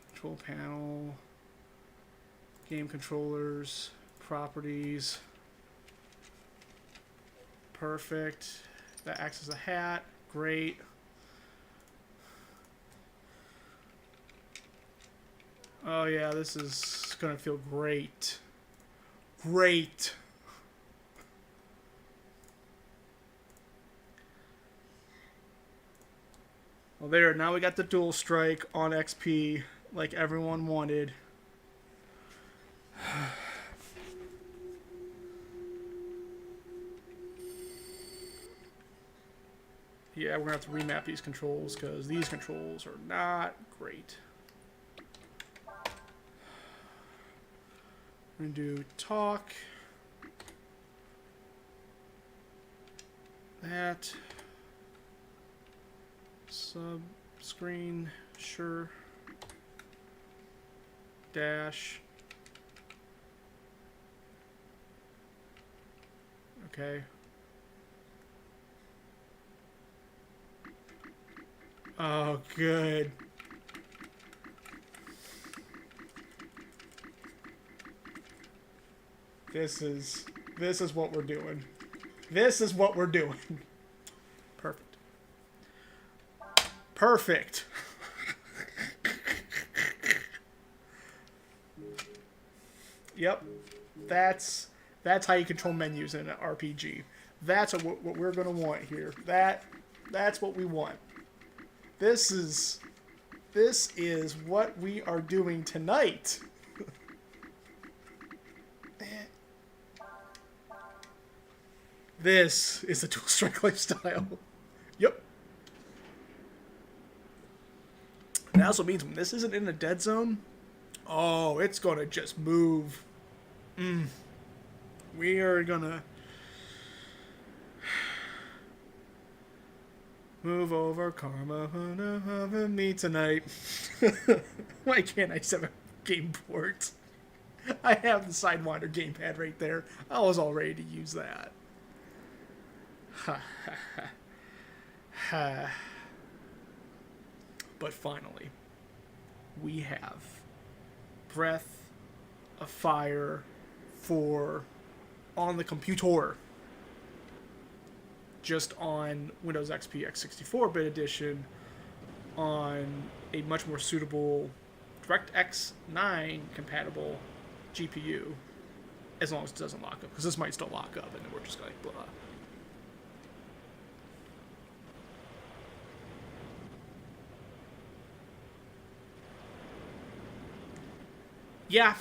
Control panel. Game controllers. Properties. Perfect. That acts as a hat. Great. Oh yeah, this is gonna feel great. Great. Well, there. Now we got the dual strike on XP, like everyone wanted. Yeah, we're gonna have to remap these controls because these controls are not great. We're gonna do talk. That. Sub screen, sure. Dash. Okay. Oh, good. This is what we're doing. This is what we're doing. Perfect. Perfect. Yep. That's how you control menus in an RPG. That's what we're gonna want here. That's what we want. This is what we are doing tonight. This is the dual strike lifestyle. Yep. And that also means when this isn't in a dead zone, oh, it's gonna just move. We are gonna move over karma over me tonight. Why can't I just have a game port? I have the Sidewinder gamepad right there. I was all ready to use that. But finally, we have Breath of Fire 4 on the computer. Just on Windows XP X64-bit edition on a much more suitable DirectX 9 compatible GPU, as long as it doesn't lock up, because this might still lock up and then we're just like blah. Yeah.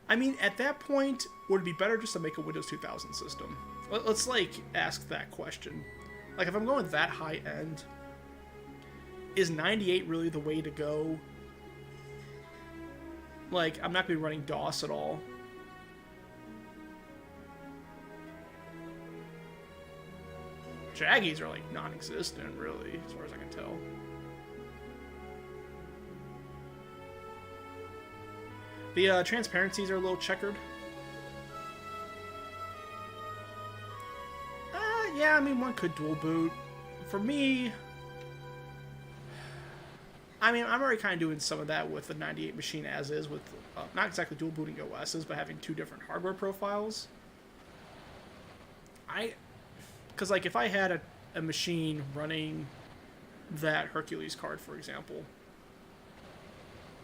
I mean, at that point, would it be better just to make a Windows 2000 system? Let's, like, ask that question. Like, if I'm going that high end, is 98 really the way to go? Like, I'm not going to be running DOS at all. Jaggies are, like, non-existent, really, as far as I can tell. The transparencies are a little checkered. Yeah, I mean, one could dual boot. For me, I mean, I'm already kind of doing some of that with the 98 machine as is, with not exactly dual booting OSs, but having two different hardware profiles. Because, like, if I had a machine running that Hercules card, for example,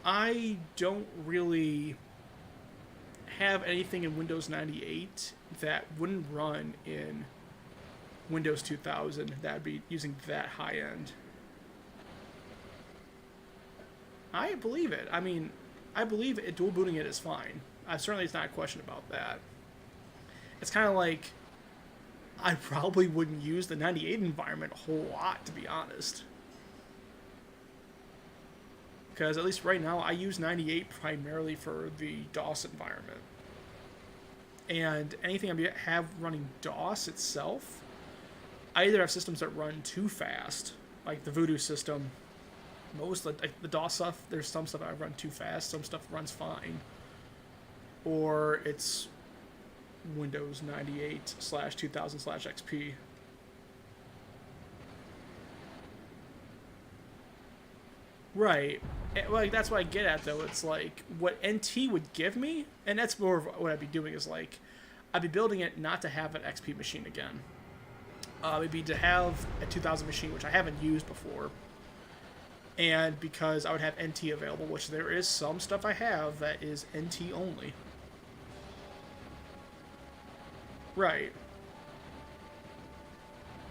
I don't really have anything in Windows 98 that wouldn't run in Windows 2000 that would be using that high end. I believe it. I mean, I believe dual booting it is fine. Certainly, it's not a question about that. It's kind of like I probably wouldn't use the 98 environment a whole lot, to be honest. Because at least right now, I use 98 primarily for the DOS environment. And anything I have running DOS itself, I either have systems that run too fast, like the Voodoo system. Most like the DOS stuff, there's some stuff I run too fast, some stuff runs fine. Or it's Windows 98/2000/XP. Right. Like, that's what I get at, though. It's like, what NT would give me, and that's more of what I'd be doing, is like, I'd be building it not to have an XP machine again. It'd be to have a 2000 machine, which I haven't used before. And because I would have NT available, which there is some stuff I have that is NT only. Right.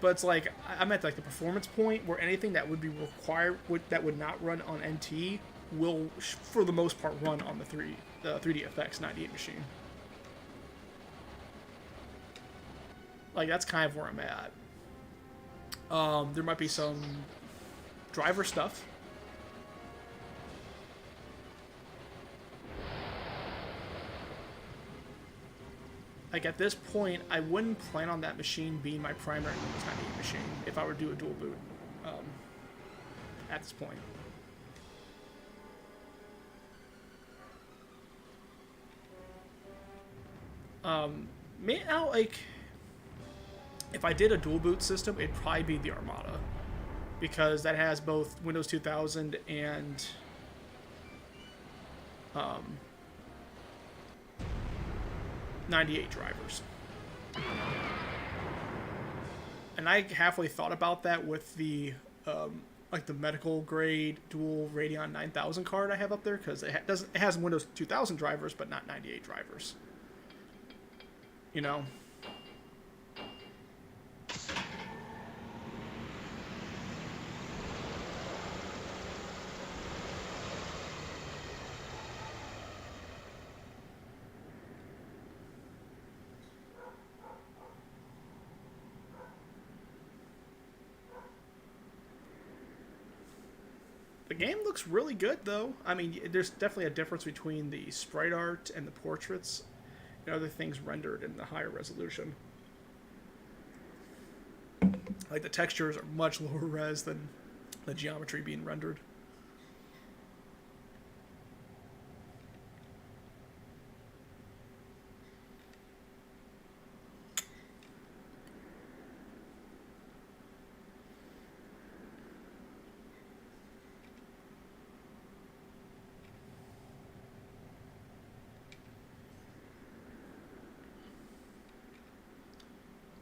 But it's like, I'm at like the performance point where anything that would be required, that would not run on NT, will, for the most part, run on the 3DFX 98 machine. Like, that's kind of where I'm at. There might be some driver stuff. Like, at this point, I wouldn't plan on that machine being my primary Windows 98 machine if I were to do a dual boot at this point. Now, like, if I did a dual boot system, it'd probably be the Armada, because that has both Windows 2000 and 98 drivers. And I halfway thought about that with the like the medical grade dual Radeon 9000 card I have up there, because it has Windows 2000 drivers but not 98 drivers. You know. The game looks really good, though. I mean, there's definitely a difference between the sprite art and the portraits and other things rendered in the higher resolution. Like, the textures are much lower res than the geometry being rendered.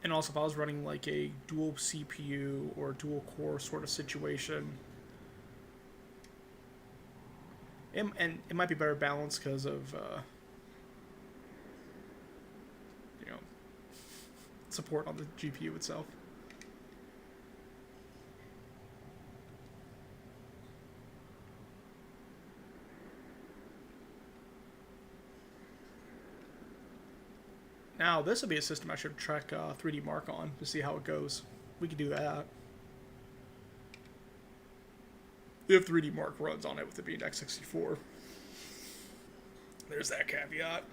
And also, if I was running like a dual CPU or dual core sort of situation, and it might be better balanced because of you know, support on the GPU itself. Now, this would be a system I should track 3D Mark on to see how it goes. We could do that. If 3D Mark runs on it with it being x64. There's that caveat.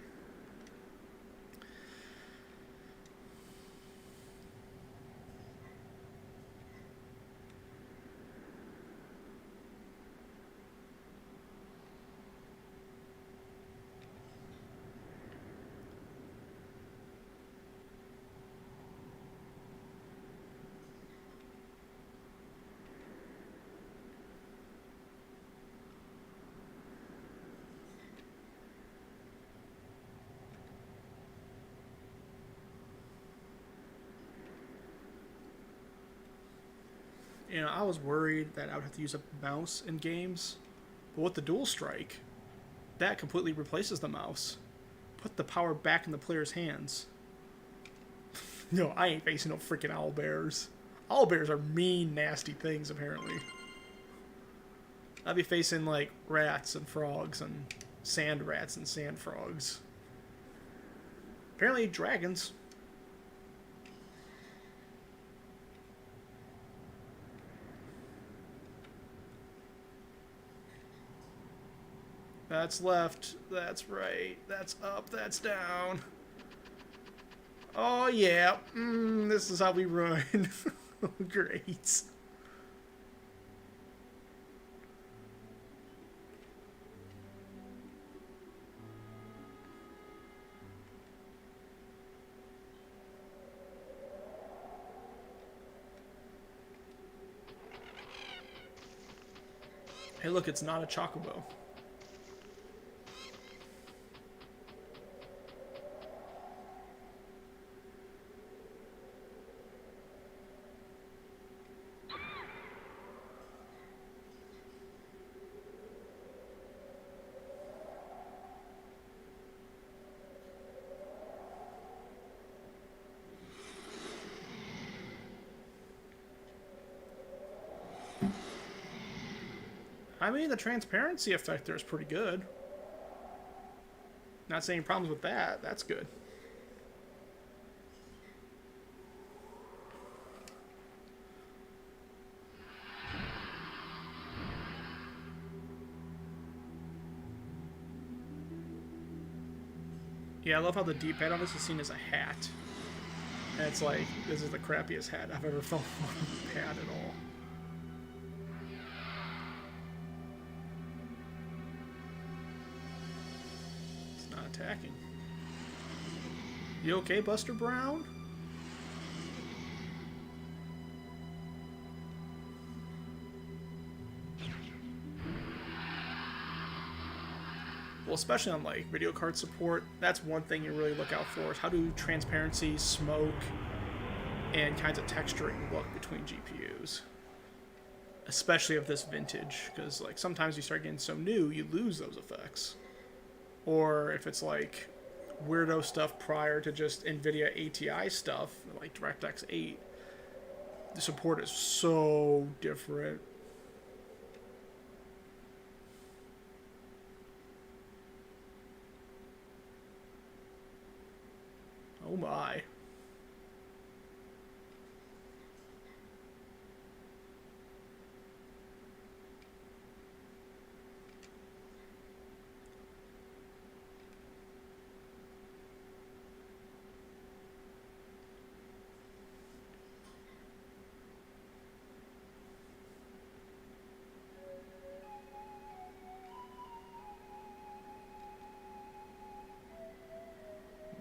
You know, I was worried that I would have to use a mouse in games, but with the Dual Strike, that completely replaces the mouse. Put the power back in the player's hands. No, I ain't facing no freaking owlbears. Owlbears are mean, nasty things, apparently. I'd be facing, like, rats and frogs and sand rats and sand frogs. Apparently dragons. That's left, that's right, that's up, that's down. Oh yeah, this is how we run. Oh, great. Hey look, it's not a chocobo. I mean, the transparency effect there is pretty good. Not seeing problems with that. That's good. Yeah, I love how the D-pad on this is seen as a hat. And it's like, this is the crappiest hat I've ever felt on a pad at all. Attacking. You okay, Buster Brown? Well, especially on like video card support, that's one thing you really look out for is how do transparency, smoke, and kinds of texturing look between GPUs. Especially of this vintage, because like sometimes you start getting so new, you lose those effects. Or if it's like weirdo stuff prior to just NVIDIA ATI stuff, like DirectX 8, the support is so different. Oh my.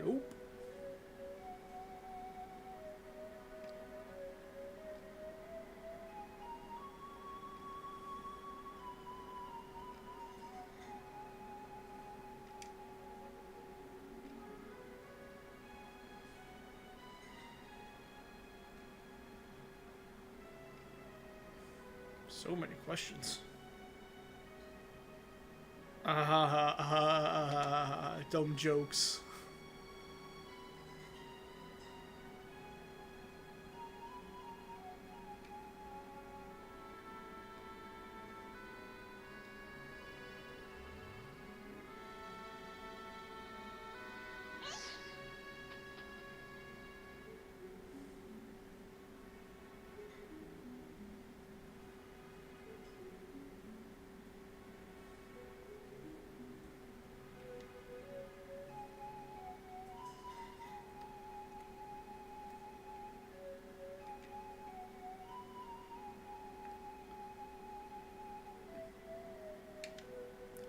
Nope. So many questions. Dumb jokes.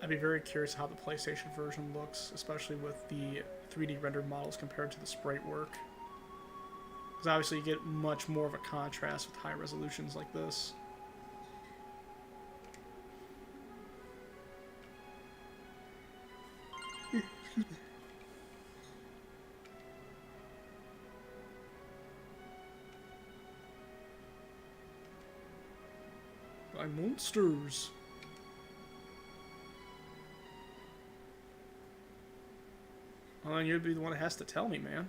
I'd be very curious how the PlayStation version looks, especially with the 3D rendered models compared to the sprite work. Because obviously you get much more of a contrast with high resolutions like this. By monsters. Well, then you'd be the one that has to tell me, man.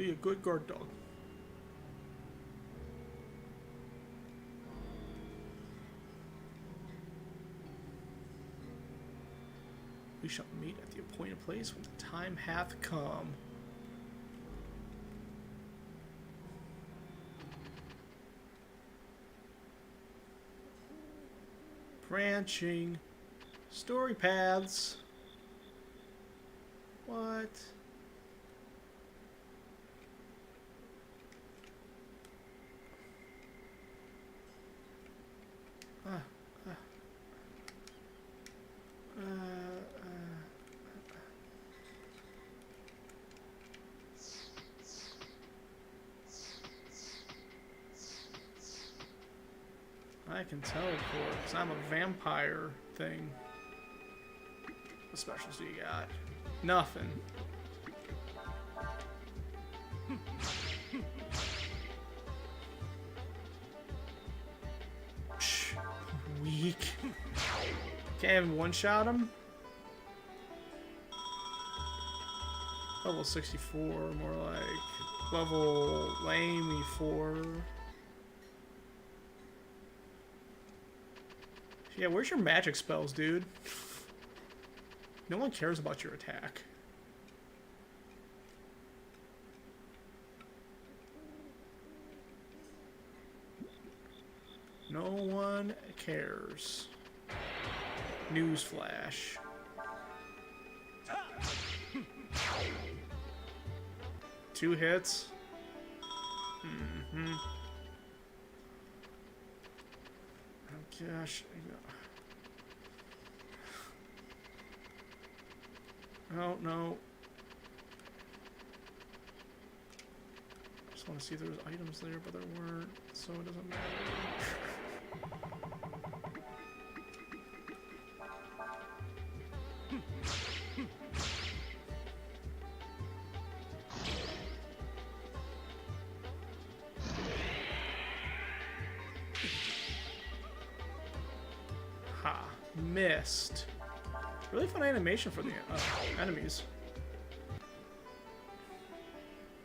Be a good guard dog. We shall meet at the appointed place when the time hath come. Branching. Story paths. What? I can teleport because I'm a vampire thing. What specials do you got? Nothing. Psh, weak. Can't even one-shot him? Level 64, more like level lame 4. Yeah, where's your magic spells, dude? No one cares about your attack. No one cares. Newsflash. Two hits. Mm-hmm. Oh gosh. Oh no. I just want to see if there was items there, but there weren't, so it doesn't matter. Ha. Missed. Really fun animation for the enemies.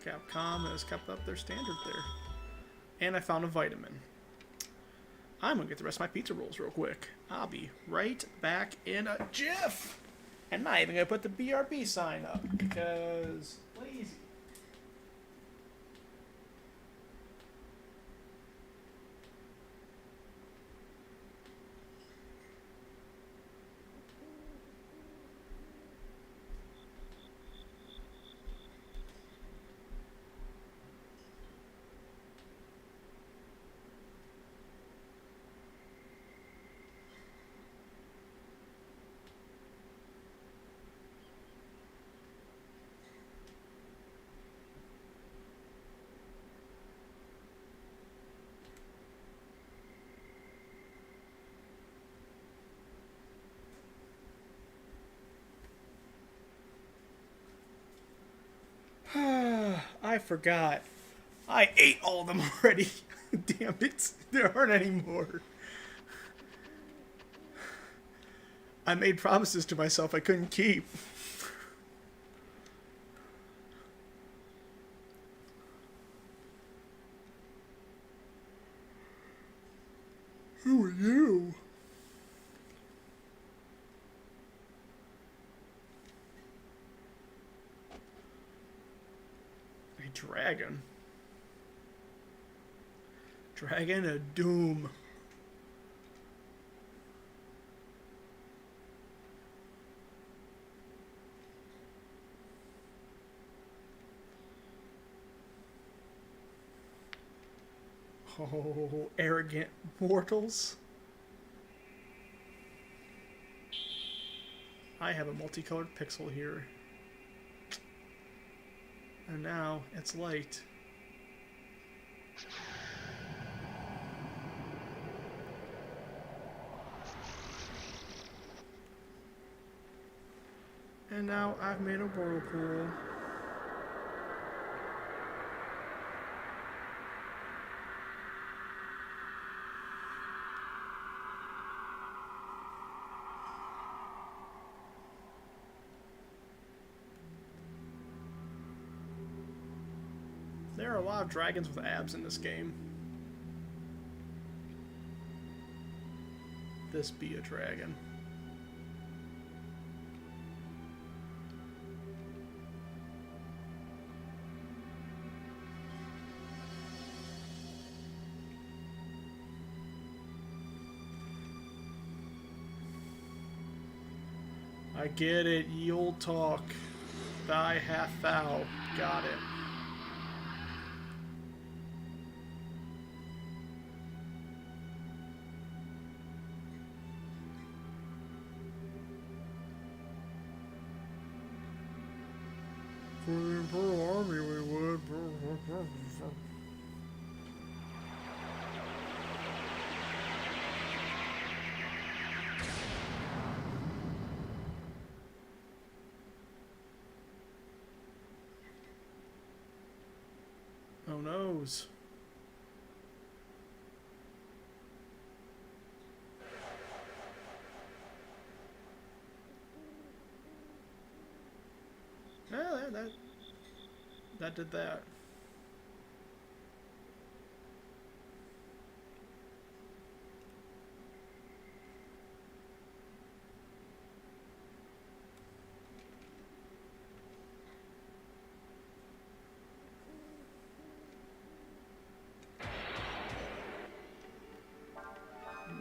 Capcom has kept up their standard there. And I found a vitamin. I'm gonna get the rest of my pizza rolls real quick. I'll be right back in a jiff. I'm not even gonna put the BRB sign up because lazy. I forgot. I ate all of them already. Damn it. There aren't any more. I made promises to myself I couldn't keep. Who are you? A dragon. Dragon of Doom. Oh, arrogant mortals. I have a multicolored pixel here. And now it's light. And now I've made a whirlpool. There are a lot of dragons with abs in this game. This be a dragon. I get it, you'll talk. Thy hath thou. Got it. For the Imperial Army we would. Oh noes. Yeah, that did that.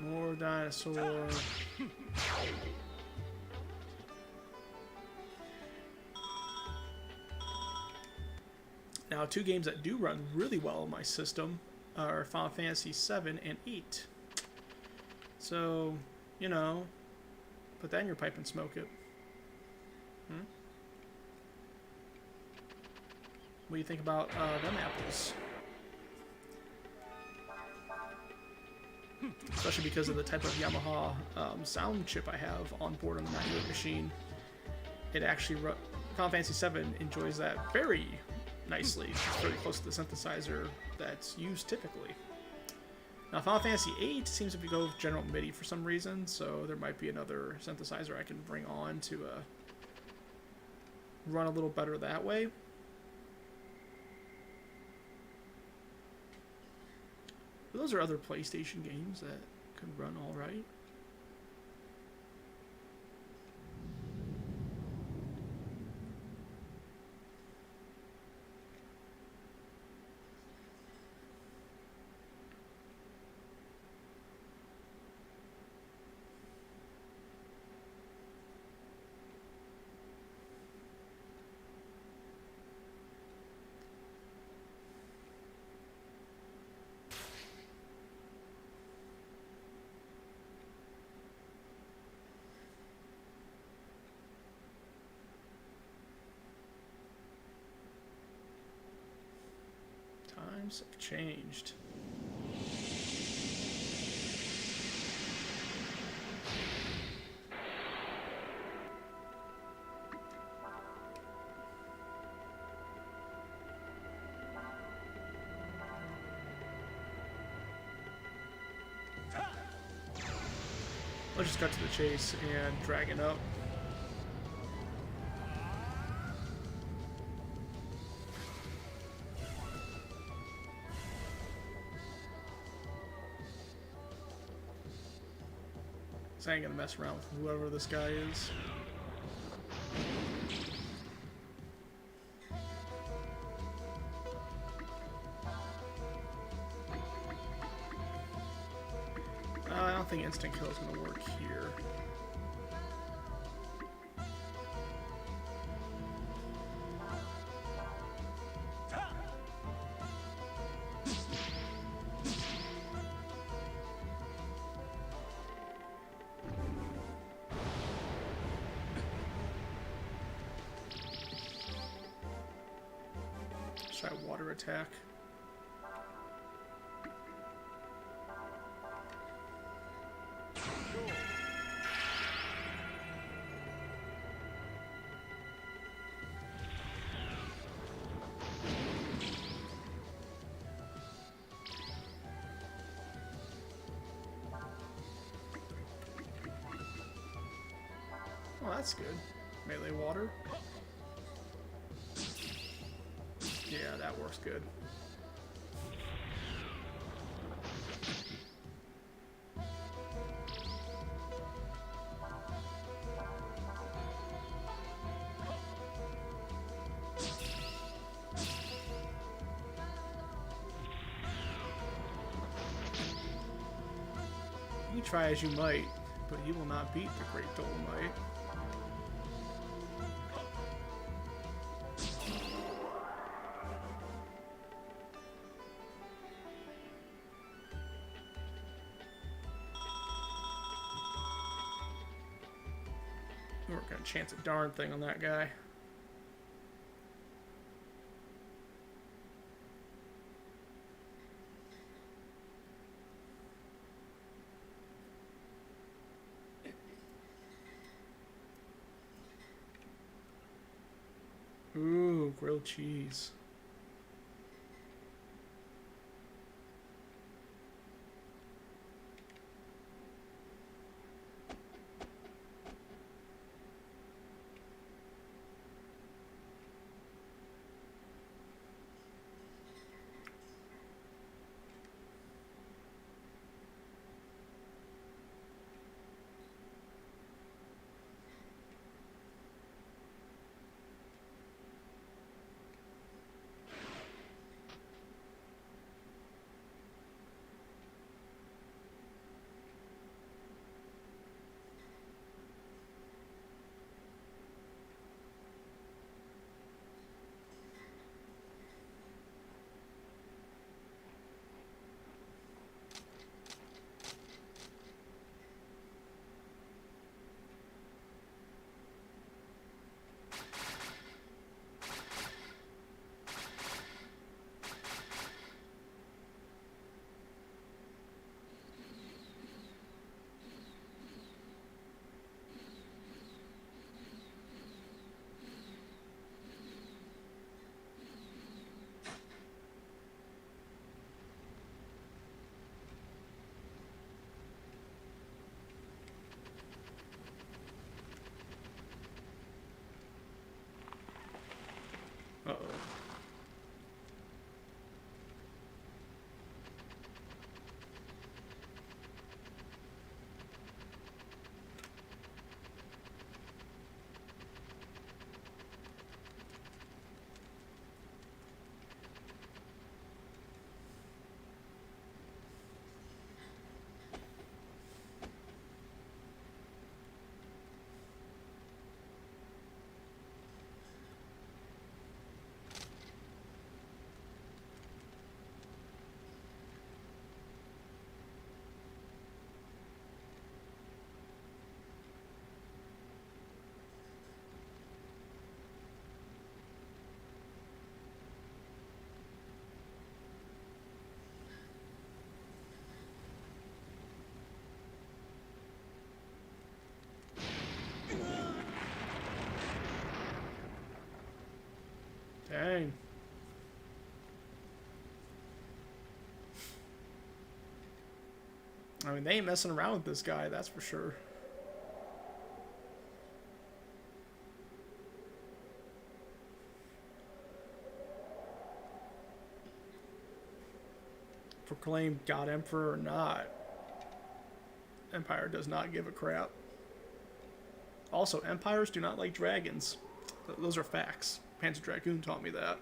More dinosaur. Now, two games that do run really well in my system are Final Fantasy 7 and 8. So, you know, put that in your pipe and smoke it. What do you think about them apples? Especially because of the type of Yamaha sound chip I have on board on the 98 machine. It actually, Final Fantasy 7 enjoys that very nicely. It's very close to the synthesizer that's used typically. Now, Final Fantasy 8 seems to go with general MIDI for some reason, so there might be another synthesizer I can bring on to run a little better that way. But those are other PlayStation games that could run all right. Times have changed. Let's just cut to the chase and drag it up. So I ain't gonna mess around with whoever this guy is. I don't think instant kill is gonna work here. Try water attack. Oh, that's good. Melee water. Yeah, that works good. You try as you might, but you will not beat the Great Dolomite. We're gonna chance a darn thing on that guy. Ooh, grilled cheese. Uh-oh. Dang. I mean, they ain't messing around with this guy, that's for sure. Proclaimed God Emperor or not, Empire does not give a crap. Also, empires do not like dragons. Those are facts. Panzer Dragoon taught me that.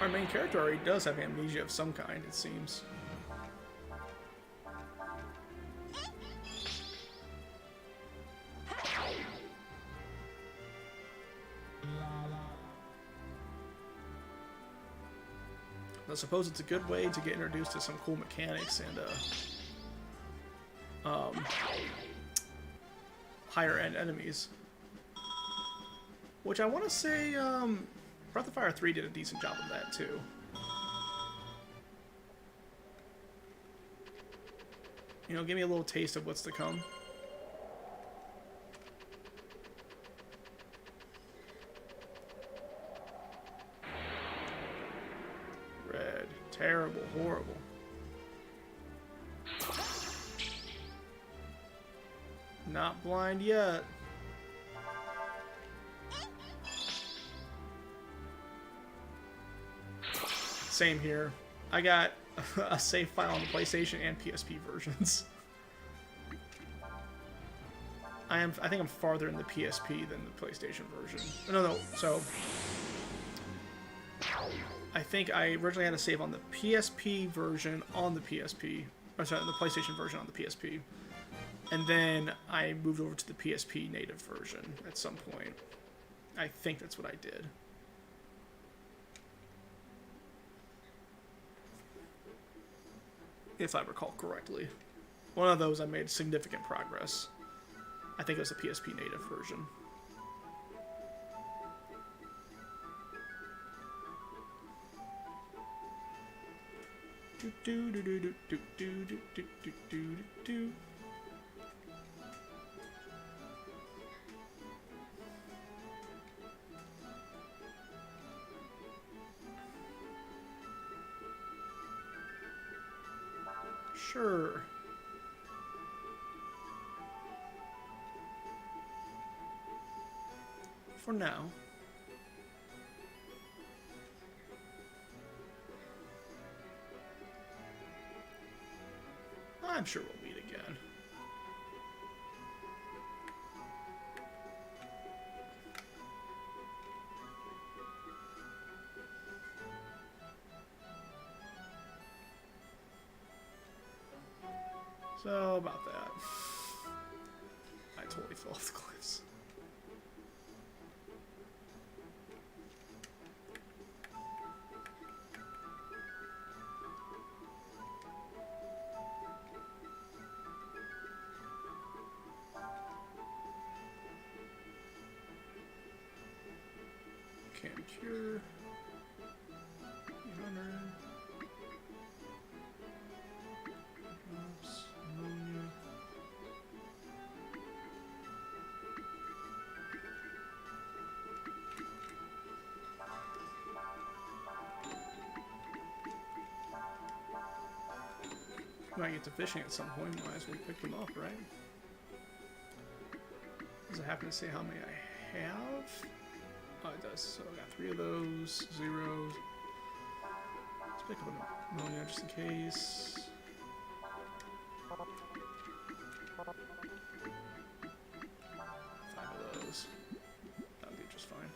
Our main character already does have amnesia of some kind, it seems. I suppose it's a good way to get introduced to some cool mechanics and higher end enemies. Which I want to say Breath of Fire 3 did a decent job of that too. You know, give me a little taste of what's to come. good. Terrible. Horrible. Not blind yet. Same here. I got a save file on the PlayStation and PSP versions. I think I'm farther in the PSP than the PlayStation version. No. So I think I originally had a save on the PSP version on the PSP. Or sorry, the PlayStation version on the PSP. And then I moved over to the PSP native version at some point. I think that's what I did. If I recall correctly. One of those I made significant progress. I think it was the PSP native version. Sure. For now. I'm sure we'll meet again. So, about that. I totally fell off the cliffs. Can cure. 800. Oops. Ammonia. Might get to fishing at some point. Might as well pick them up, right? Does it happen to say how many I have? Oh, it does. So I got 3 of those, 0. Let's pick up an ammonia just in case. 5 of those. That'll be just fine.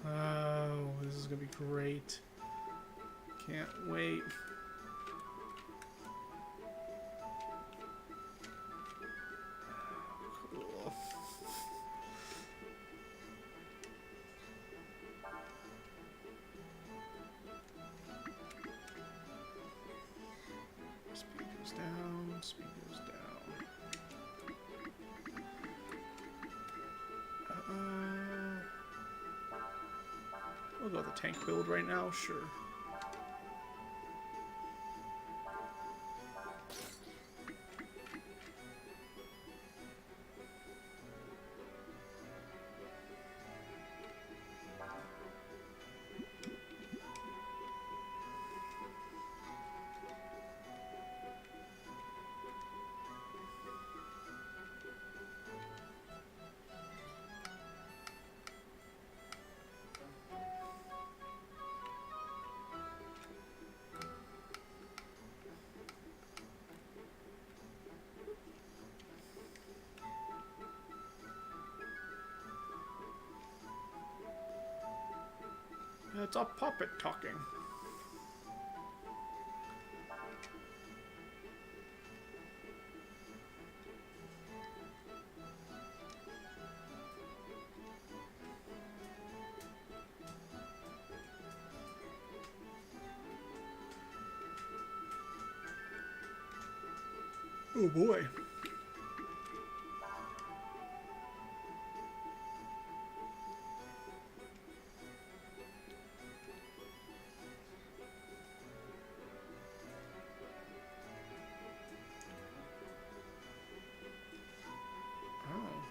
Oh, this is gonna be great. Can't wait. Cool. Speed goes down, speed goes down. We'll go with the tank build right now, sure. It's a puppet talking. Oh boy.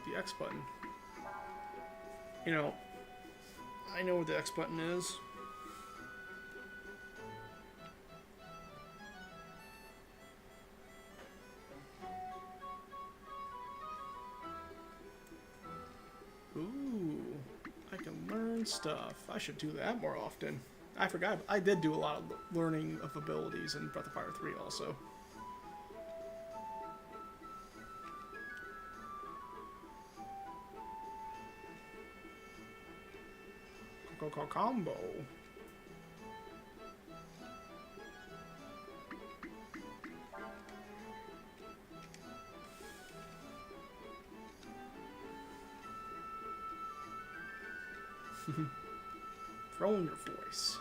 The X button. You know, I know where the X button is. Ooh, I can learn stuff. I should do that more often. I forgot. I did do a lot of learning of abilities in Breath of Fire 3 also. Combo. Throwing your voice.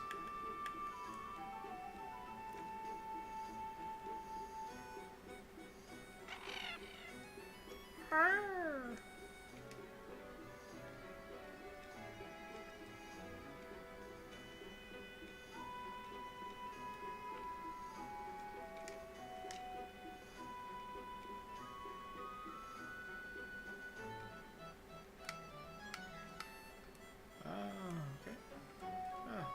Okay. Ah.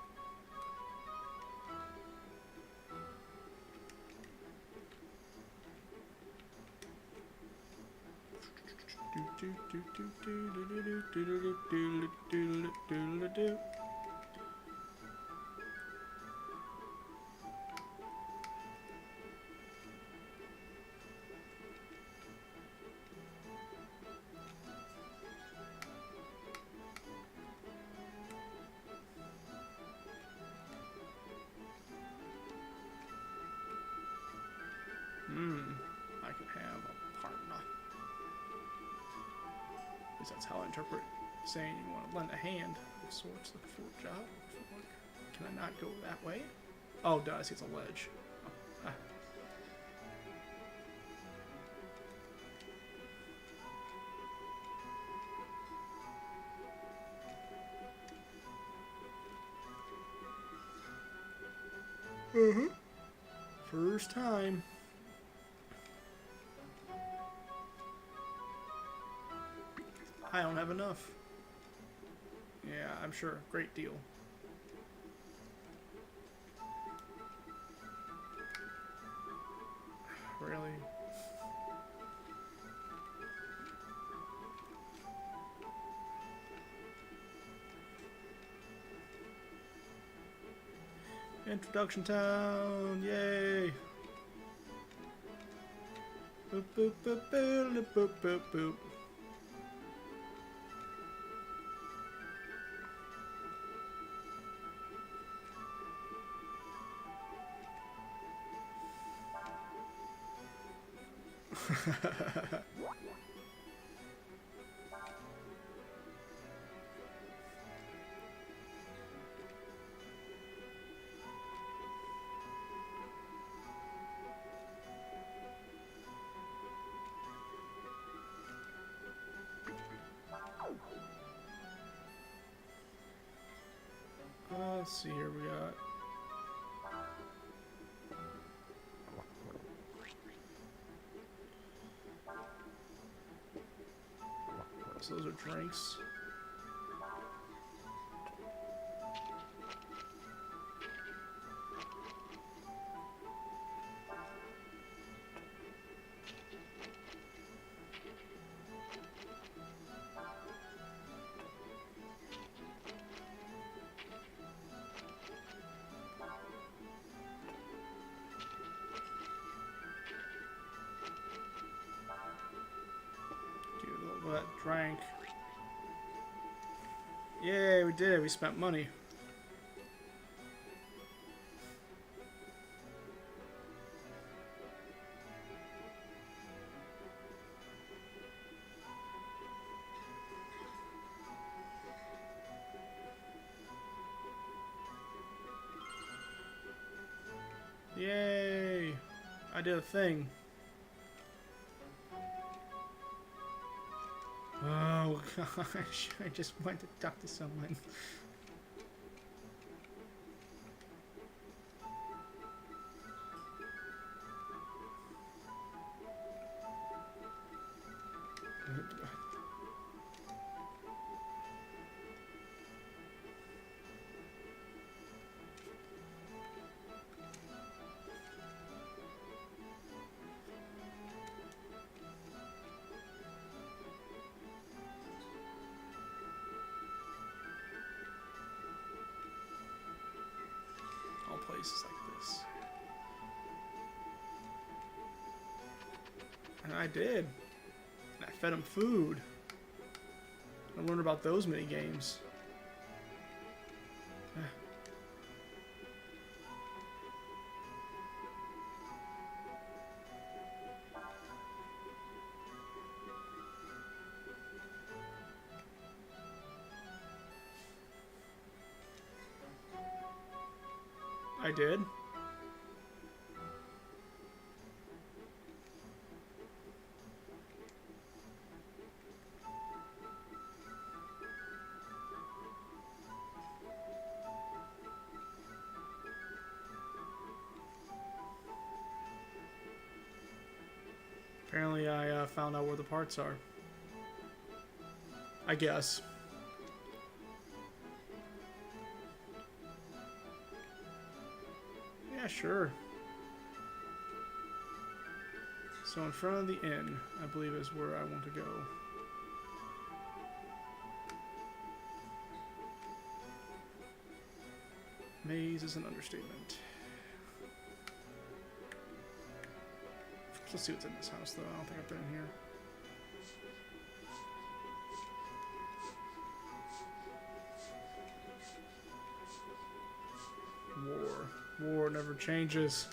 I can have a partner. At least that's how I interpret saying you want to lend a hand of sorts to the fort job. Can I not go that way? Oh, duh, I see it's a ledge. Oh, ah. First time. I don't have enough. Yeah, I'm sure. Great deal. Really? Introduction town! Yay! Boop boop boop boop boop boop boop. Let's see here, we got... So those are drinks. That drank. Yay, we did it. We spent money. Yay! I did a thing. Oh gosh, I just wanted to talk to someone. And I did. And I fed him food. I learned about those mini games. I did. Apparently I found out where the parts are. I guess. Yeah, sure. So in front of the inn, I believe is where I want to go. Maze is an understatement. Let's see what's in this house, though. I don't think I've been in here. War. War never changes.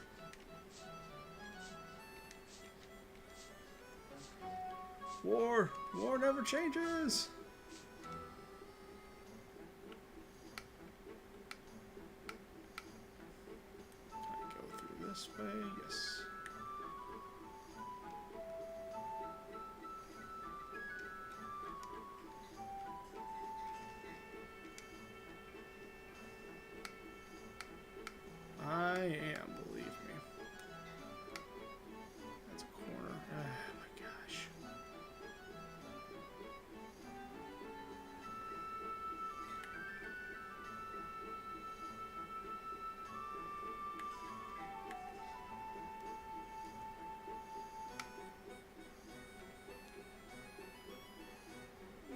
War. War never changes. Can I go through this way? Yes. I am, believe me. That's a corner. Oh my gosh.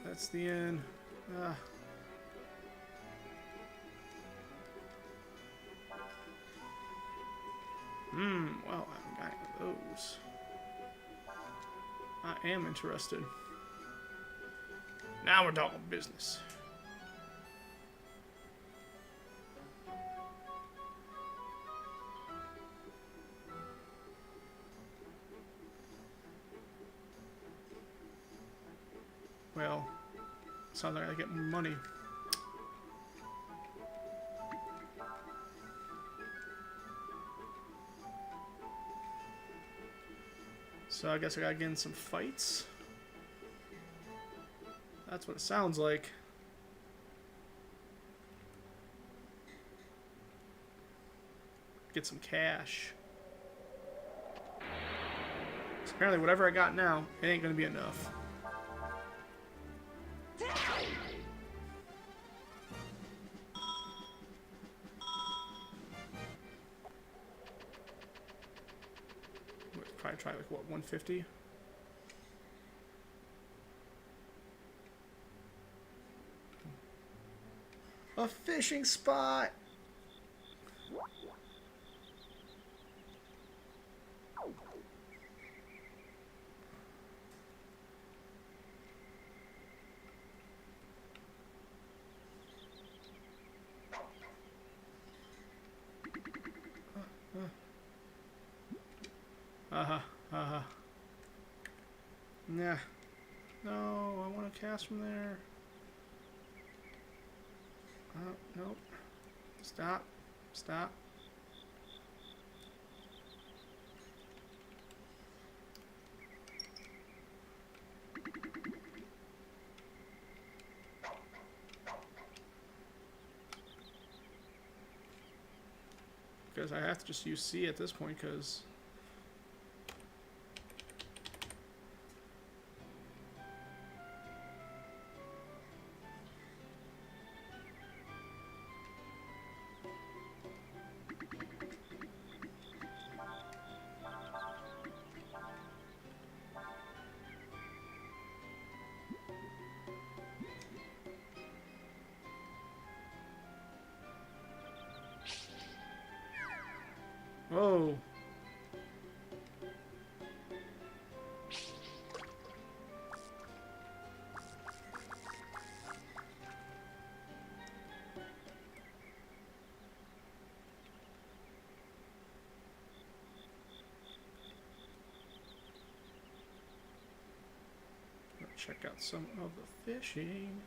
That's the end. Well, I haven't got any of those. I am interested. Now we're talking business. Well, sounds like I gotta get more money. So I guess I gotta get in some fights. That's what it sounds like. Get some cash. So apparently whatever I got now, it ain't gonna be enough. Probably try like what, 150? A fishing spot. Nah. No, I want to cast from there. Nope. Stop. Stop. Because I have to just use C at this point, because... Whoa. check out some of the fishing.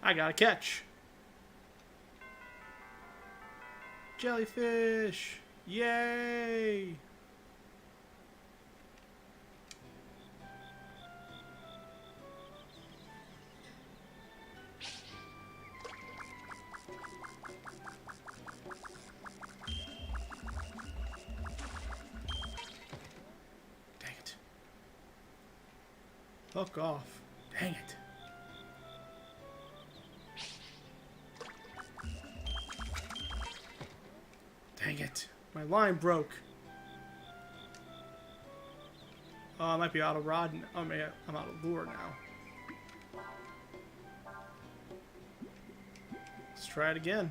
I got a catch. Jellyfish! Yay! Dang it. Hook off. Dang it. Dang it. My line broke. Oh, I might be out of rod. Oh, man, I'm out of lure now. Let's try it again.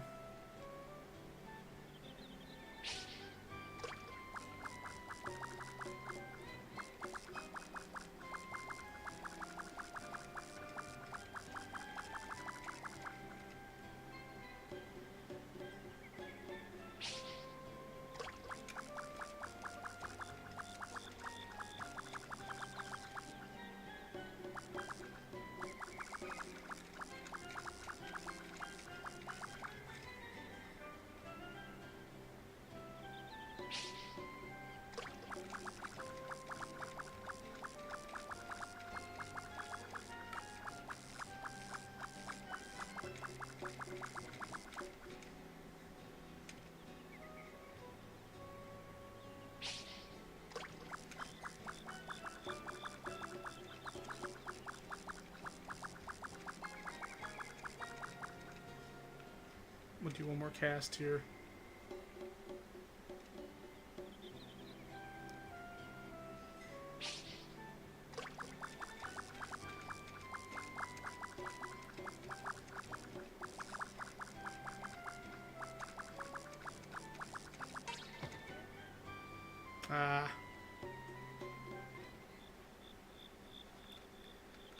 We'll do one more cast here.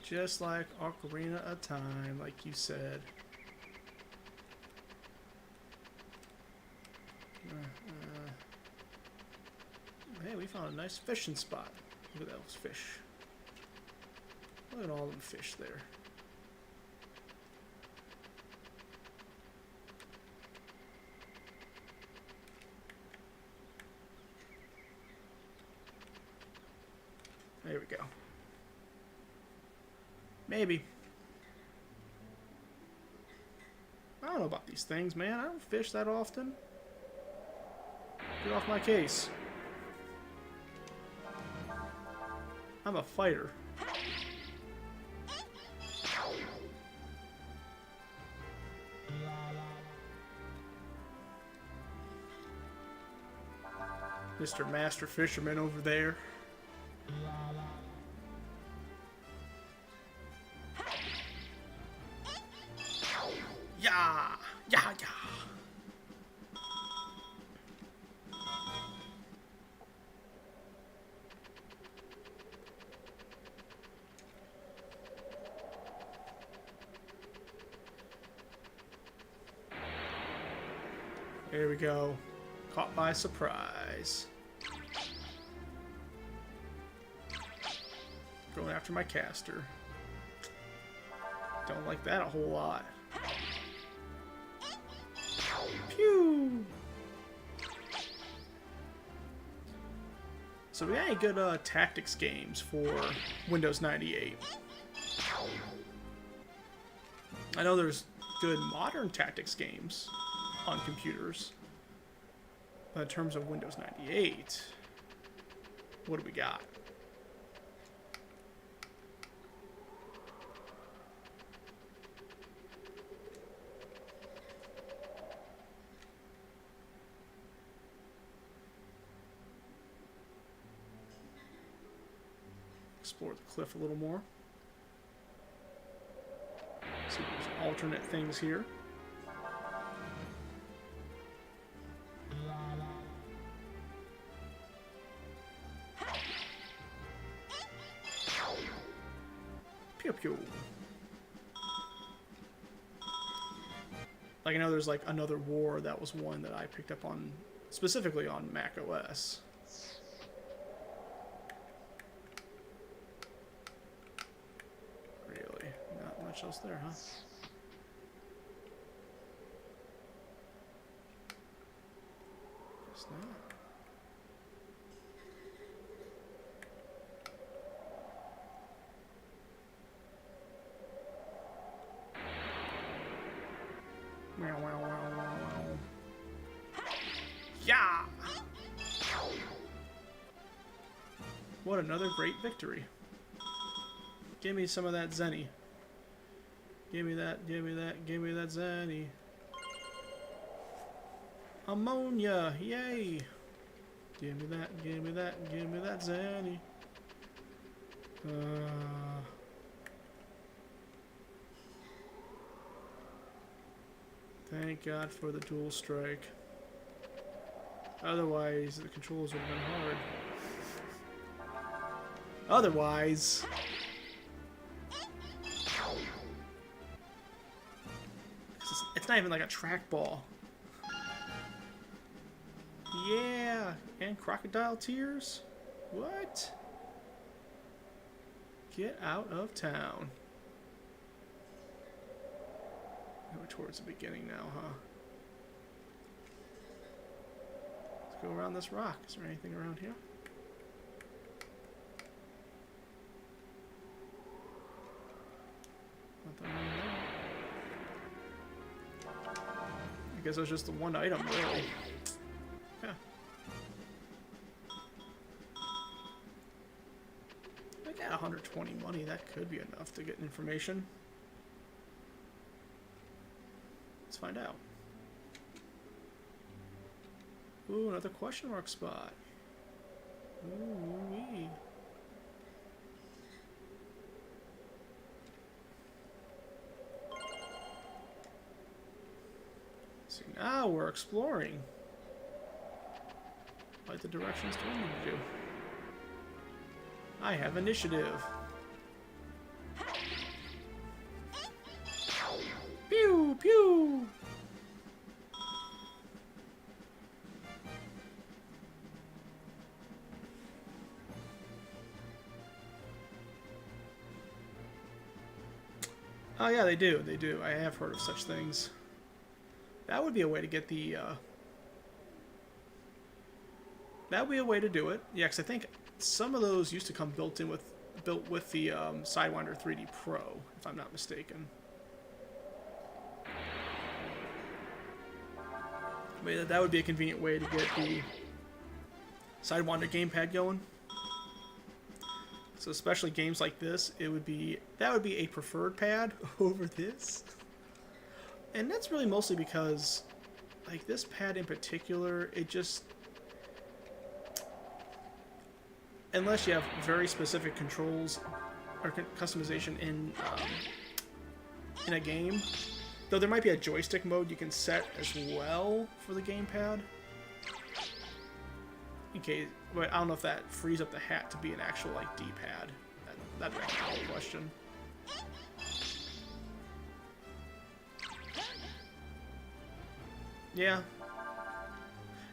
Just like Ocarina of Time, like you said. Hey, we found a nice fishing spot. Look at those fish. Look at all them fish there. There we go. Maybe. I don't know about these things, man. I don't fish that often. Get off my case. I'm a fighter. Mr. Master Fisherman over there. Yeah! Yeah, yeah! There we go. Caught by surprise. Going after my caster. Don't like that a whole lot. Pew! So we got any good tactics games for Windows 98? I know there's good modern tactics games on computers, but in terms of Windows 98, What do we got? Explore the cliff a little more. See if there's alternate things here. Pew pew. Like I know there's like another war that was one that I picked up on specifically on Mac OS. Really? Not much else there, huh? Guess not. Wow, wow, wow, wow, wow. Yeah! What another great victory. Give me some of that Zenny. Give me that, give me that, give me that Zenny. Ammonia, yay! Give me that, give me that, give me that Zenny. Thank God for the dual strike. Otherwise, the controls would have been hard. Otherwise... It's not even like a trackball. Yeah! And crocodile tears? What? Get out of town. We're towards the beginning now, huh? Let's go around this rock. Is there anything around here? Nothing around there. I guess it was just the one item, really. Yeah. I got 120 money. That could be enough to get information. Let's find out. Ooh, another question mark spot. Ooh-wee. See, now we're exploring. Like the directions told me to do. I have initiative. Pew pew. Oh yeah, they do. They do. I have heard of such things. That would be a way to get the. That would be a way to do it. Yeah, because I think some of those used to come built with the Sidewinder 3D Pro, if I'm not mistaken. But that would be a convenient way to get the Sidewinder gamepad going. So especially games like this, that would be a preferred pad over this. And that's really mostly because, like, this pad in particular, it just, unless you have very specific controls or customization in a game, though there might be a joystick mode you can set as well for the gamepad. In case, but I don't know if that frees up the hat to be an actual, like, D-pad. That'd be a whole question. Yeah.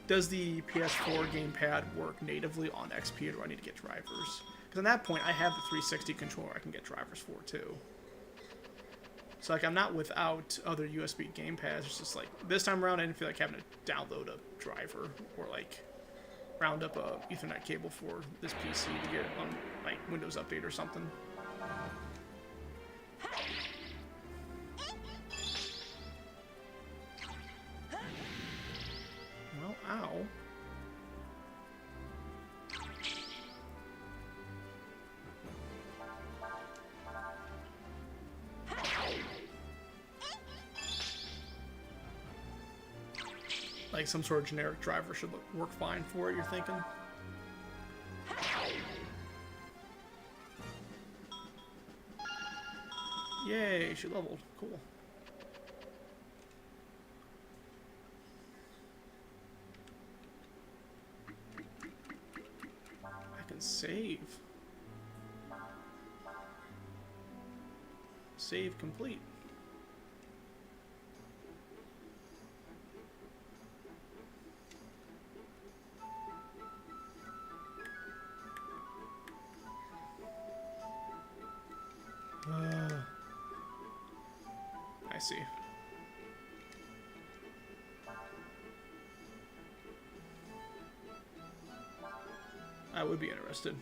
Does the PS4 gamepad work natively on XP, or do I need to get drivers? Because at that point, I have the 360 controller I can get drivers for, too. So, like, I'm not without other USB gamepads. It's just, like, this time around, I didn't feel like having to download a driver or, like, round up a Ethernet cable for this PC to get it on, like, Windows Update or something. Well, ow. like some sort of generic driver should work fine for it, you're thinking? Yay, she leveled. Cool. I can save. Save complete. I see. I would be interested.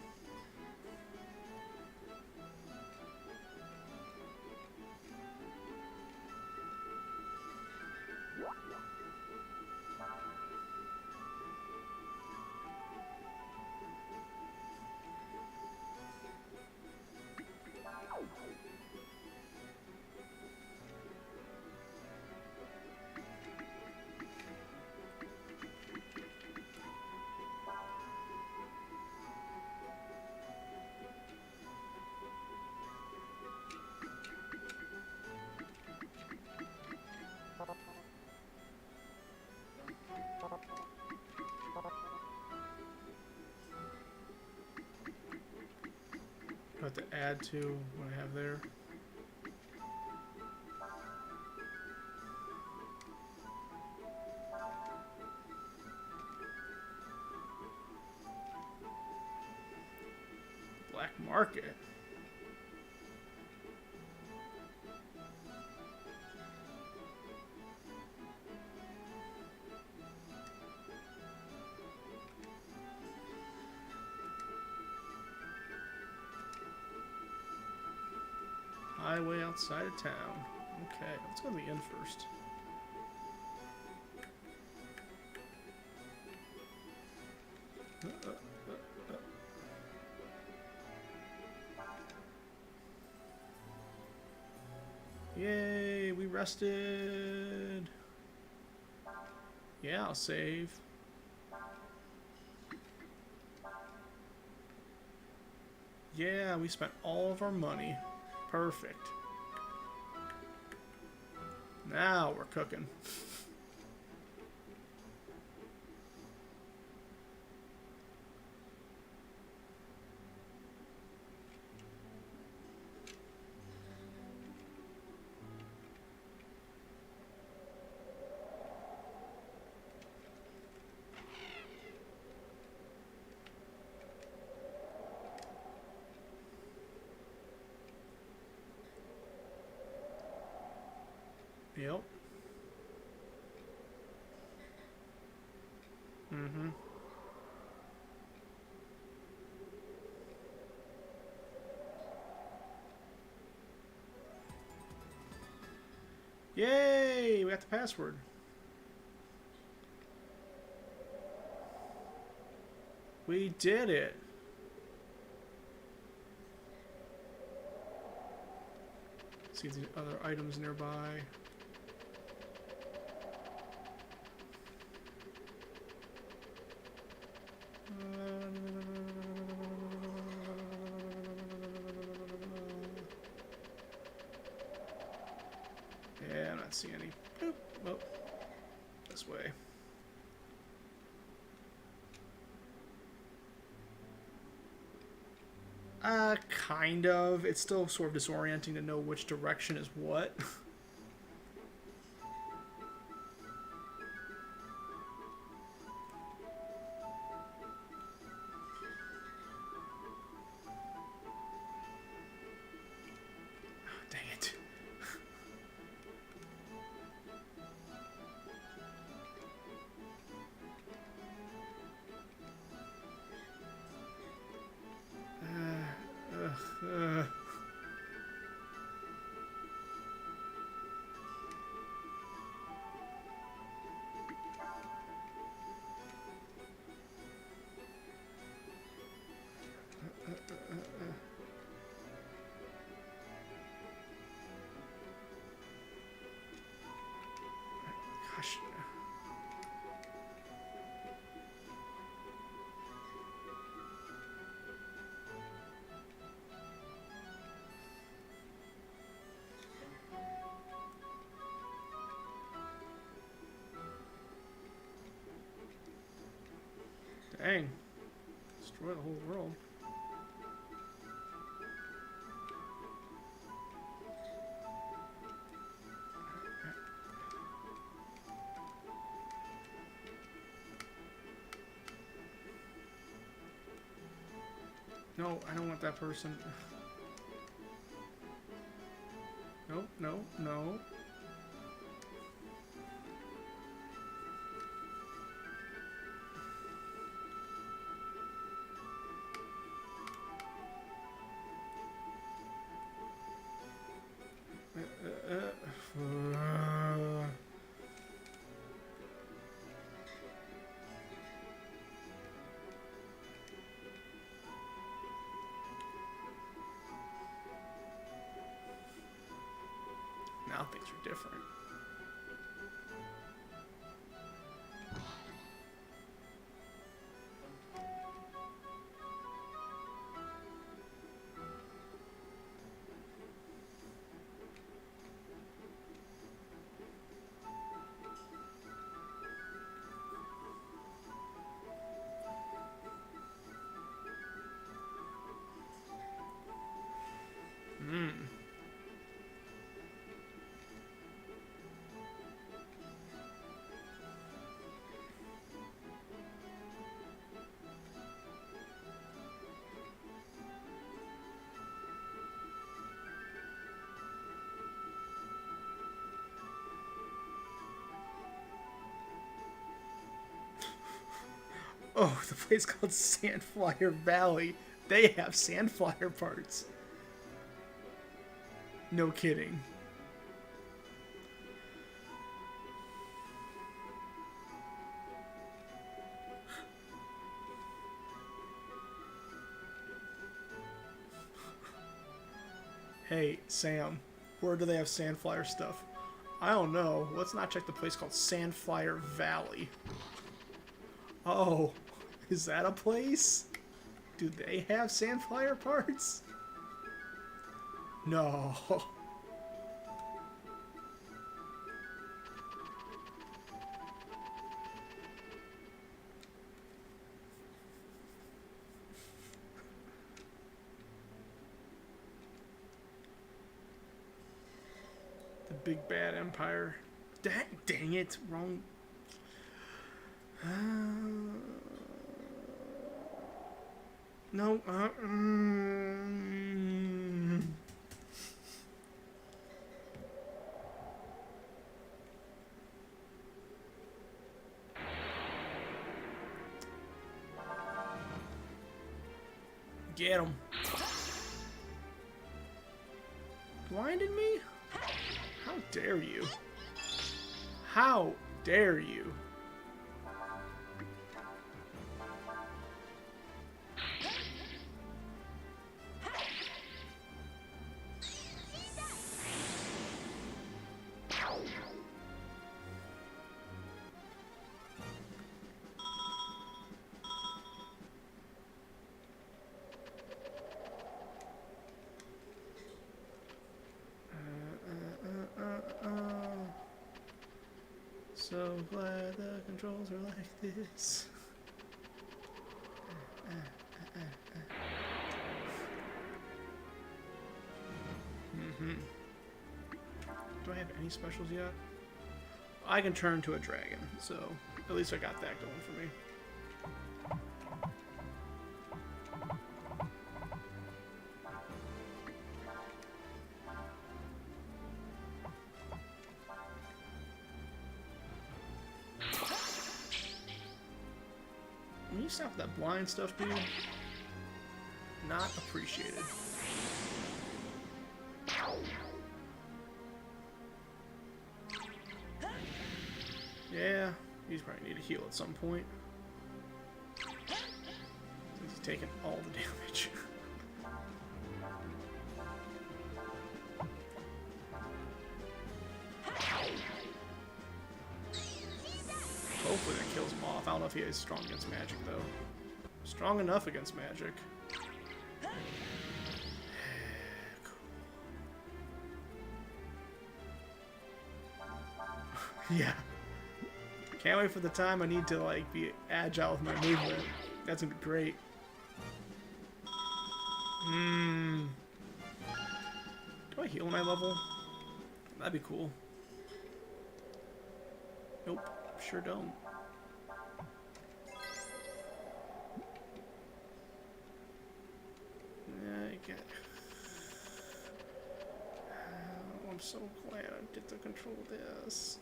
I have to add to what I have there. Black market. Highway outside of town. Okay, let's go to the inn first. Yay, we rested. Yeah, I'll save. Yeah, we spent all of our money. Perfect. Now we're cooking. Yep. Mm-hmm. Yay! We got the password. We did it. See the other items nearby. Yeah, I'm not seeing any. Boop. Oh, this way. Kind of. It's still sort of disorienting to know which direction is what. Dang it. Dang. Destroy the whole world. No, I don't want that person. No, no, no. Now things are different. Oh, the place called Sandflyer Valley. They have Sandflyer parts. No kidding. Hey, Sam, where do they have Sandflyer stuff? I don't know. Let's not check the place called Sandflyer Valley. Oh, is that a place? Do they have Sandflyer parts? No. The big bad empire. Dang it, wrong. No. Get him. Blinded me? How dare you? How dare you? So glad the controls are like this. Do I have any specials yet? I can turn to a dragon, so at least I got that going for me. Can you stop that blind stuff, dude? Not appreciated. Yeah, he's probably need to heal at some point. Since he's taking all the damage. Hopefully that kills him off. I don't know if he is strong against magic, though. Strong enough against magic. Yeah. Can't wait for the time I need to, like, be agile with my movement. That's gonna be great. Do I heal my level? That'd be cool. Nope, sure don't. Oh, I'm so glad I get to control this.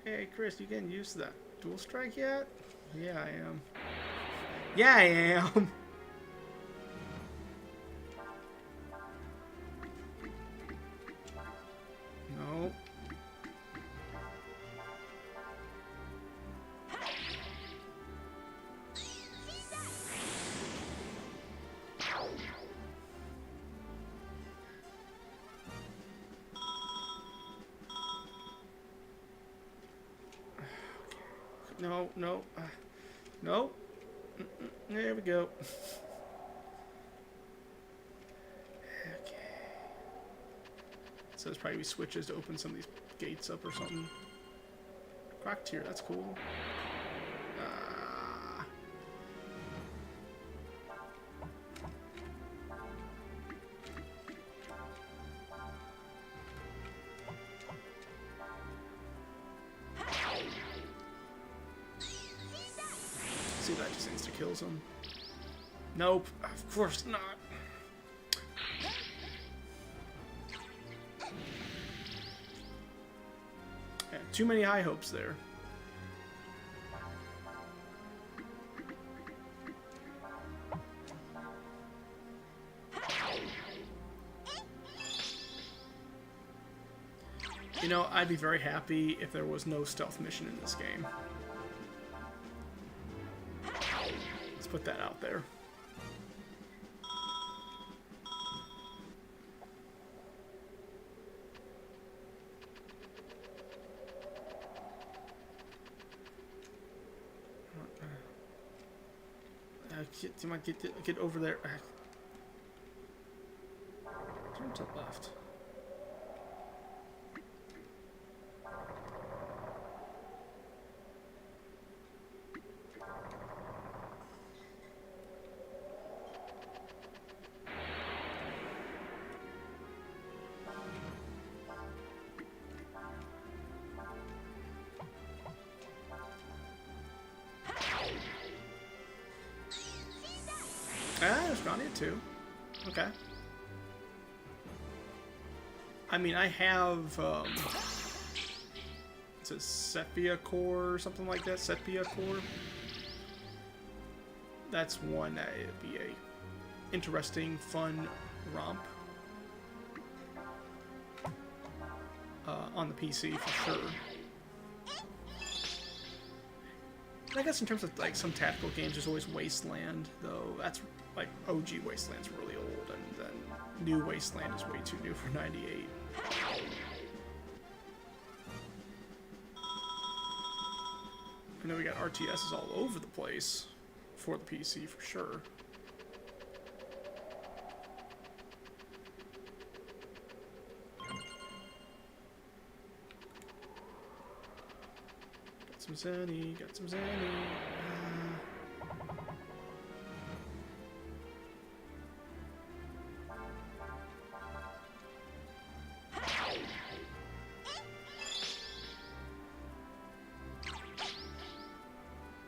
Hey, Chris, you getting used to that dual strike yet? Yeah, I am. Yeah, I am. No. No, no, no. There we go. Okay. So there's probably switches to open some of these gates up or something. Crocketeer, that's cool. See, that just insta-kills him. Nope, of course not. Yeah, too many high hopes there. You know, I'd be very happy if there was no stealth mission in this game. Let's put that out there. You might get over there. Turn to the left. There's Grandia too. Okay. I mean, I have, it's a Sepia core or something like that. Sepia core. That's one that would be a interesting, fun romp on the PC for sure. I guess in terms of like some tactical games, there's always Wasteland, though. That's like OG Wasteland's really old, and then new Wasteland is way too new for '98. I know we got RTSs all over the place for the PC for sure. Got some Zenny, got some Zenny.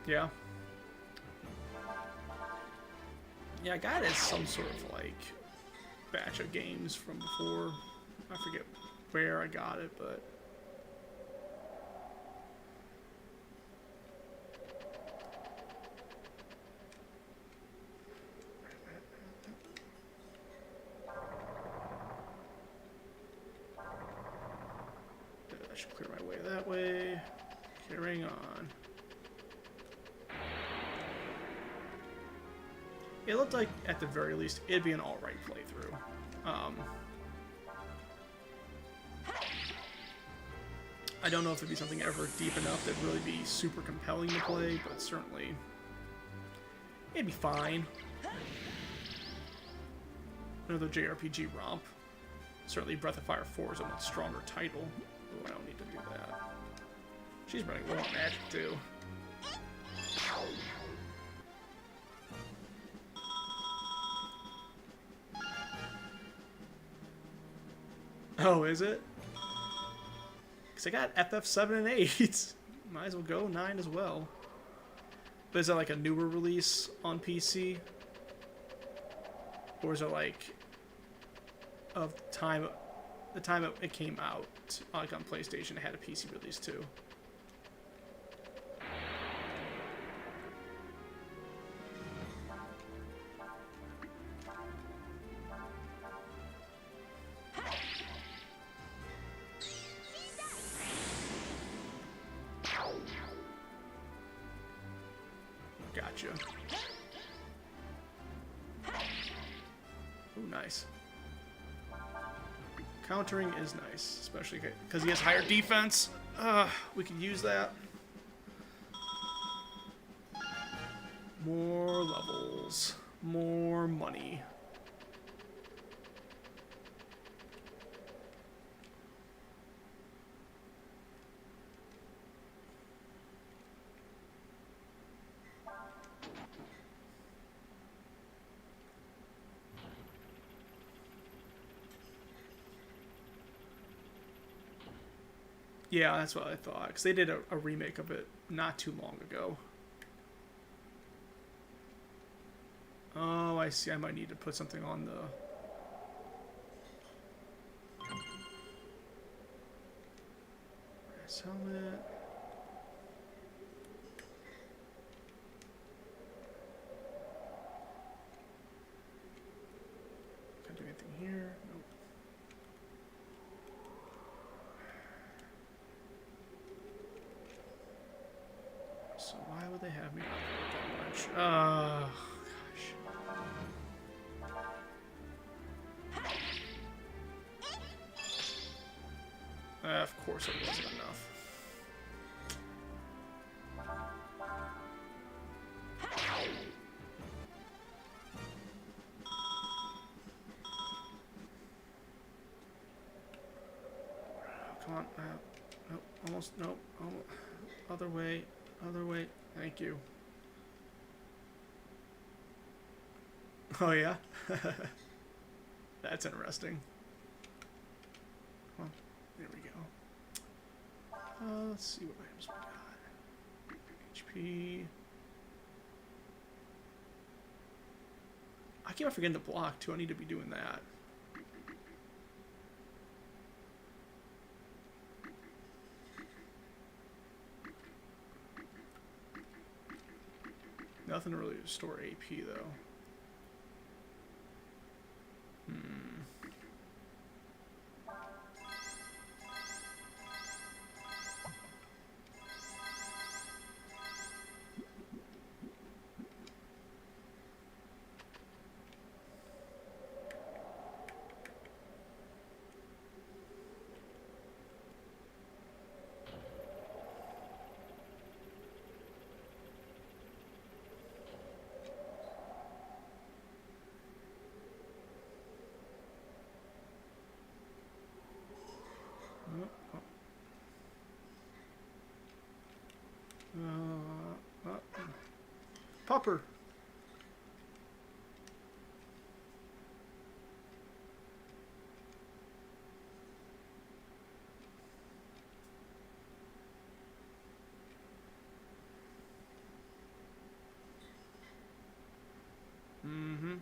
Yeah. Yeah, I got it as some sort of like batch of games from before. I forget where I got it, but I should clear my way that way. Carrying on. It looked like, at the very least, it'd be an alright playthrough. I don't know if it'd be something ever deep enough that'd really be super compelling to play, but certainly it'd be fine. Another JRPG romp. Certainly Breath of Fire 4 is a much stronger title. Ooh, I don't need to do that. She's running low on magic, too. Oh, is it? Because I got FF7 and 8. Might as well go 9 as well. But is that like a newer release on PC? Or is it like of the time it came out, like on PlayStation, it had a PC release too? Gotcha. Ooh, nice. Countering is nice, especially because he has higher defense. We could use that. More levels. More money. Yeah, that's what I thought. Because they did a remake of it not too long ago. Oh, I see. I might need to put something on the... brass helmet. Can't do anything here. Nope. So why would they have me upgrade that much? Of course it wasn't enough. Come on. Nope. Almost. Nope. Almost. Other way. Other way. Thank you. Oh, yeah? That's interesting. Come on. There we go. Let's see what items we got. HP. I keep on forgetting to block, too. I need to be doing that. Nothing to really restore AP, though. Popper. Mm-hmm.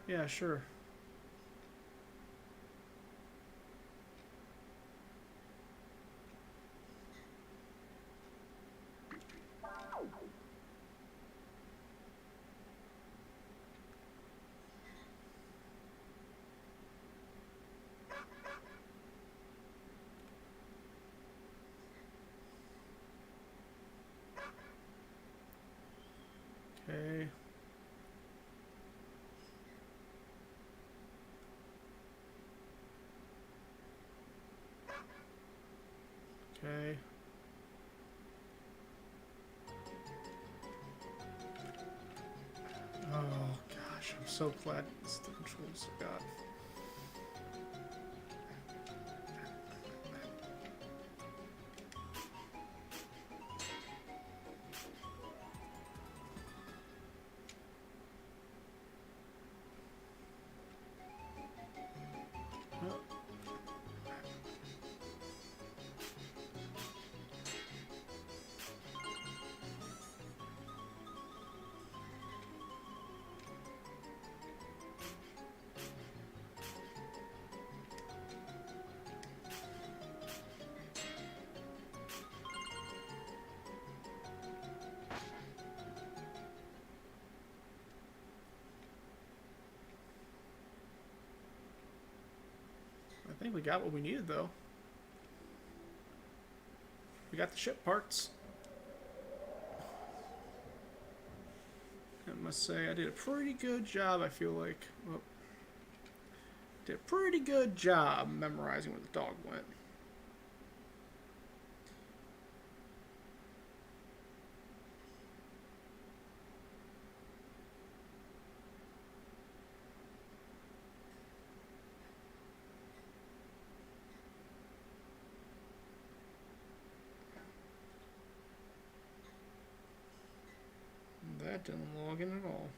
Yeah, sure. Okay. so glad it's the controls I got. I think we got what we needed, though. We got the ship parts. I must say, I did a pretty good job, I feel like. Well, did a pretty good job memorizing where the dog went. That didn't log in at all.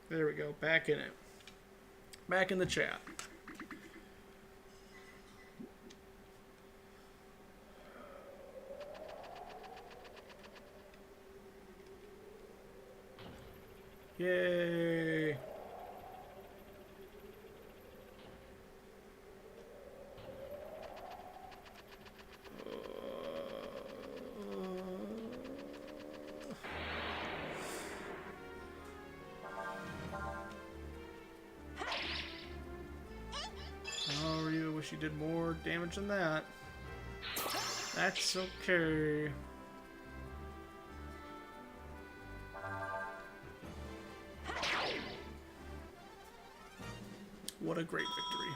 There we go, back in it. Back in the chat. Yay! Oh, Ryu, wish you did more damage than that. That's okay. What a great victory.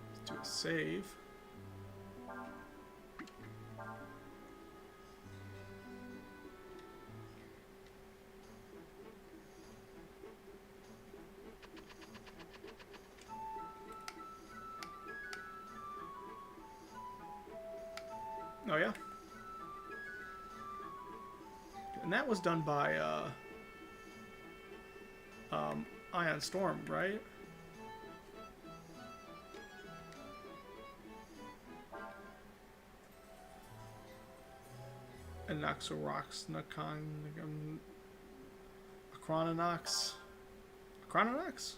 Let's do a save. Oh yeah, and that was done by Ion Storm, right? And Noxorox, Acrononox. Acrononox?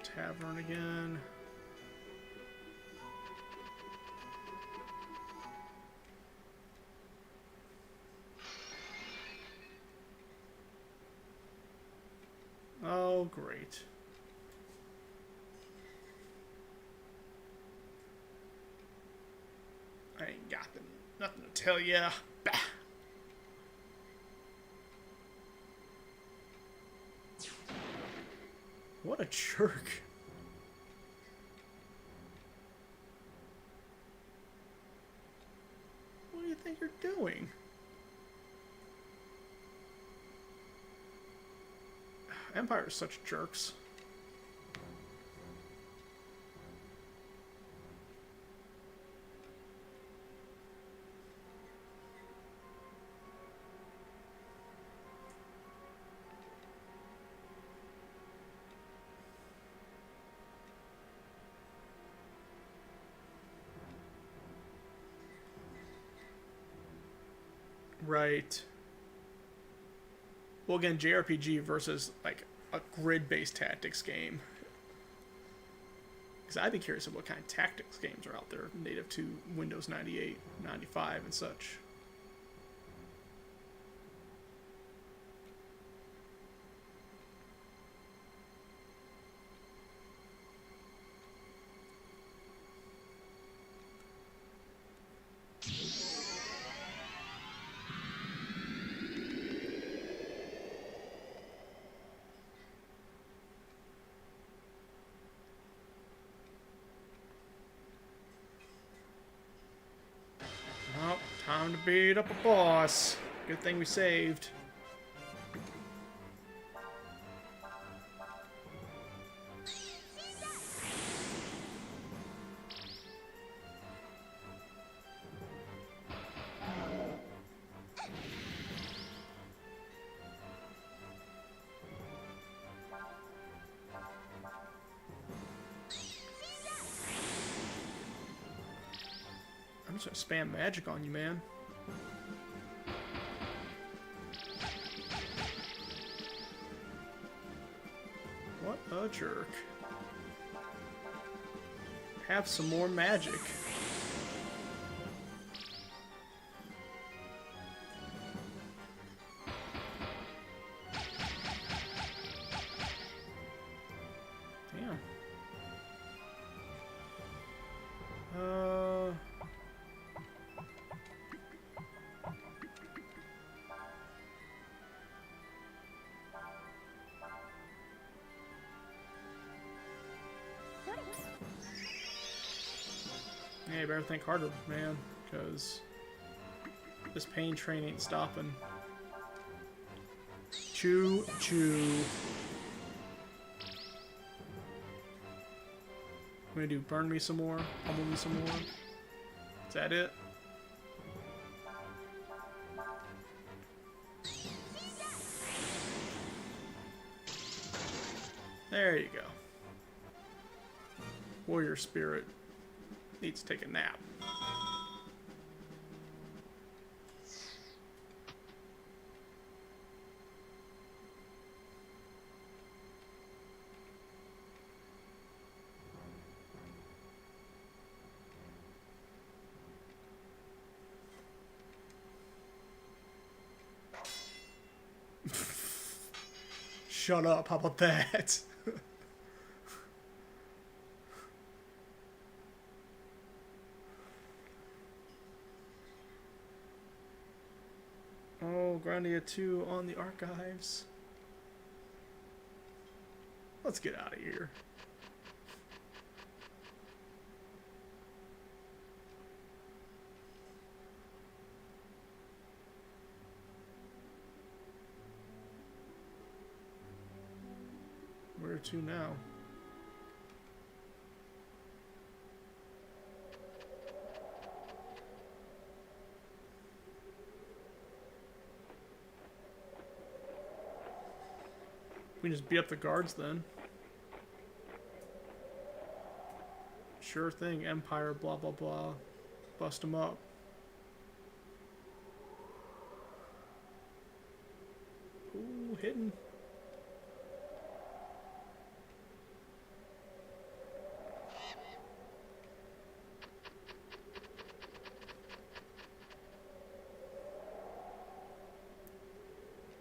Tavern again. Oh, great. I ain't got them. Nothing to tell ya. Bah. What a jerk. What do you think you're doing? Empire is such jerks. Right. Well, again, JRPG versus like a grid-based tactics game. Because I'd be curious of what kind of tactics games are out there native to Windows 98, 95, and such. Oh, time to beat up a boss. Good thing we saved. I'm just gonna spam magic on you, man. What a jerk. Have some more magic. Damn. Yeah, you better think harder, man, because this pain train ain't stopping. Choo choo. What gonna do? Burn me some more? Pummel me some more? Is that it? There you go. Warrior spirit needs to take a nap. Shut up, how about that? Oh, Grandia 2 on the archives. Let's get out of here. Where to now? We can just beat up the guards then. Sure thing, Empire, blah blah blah. Bust them up. Ooh, hitting.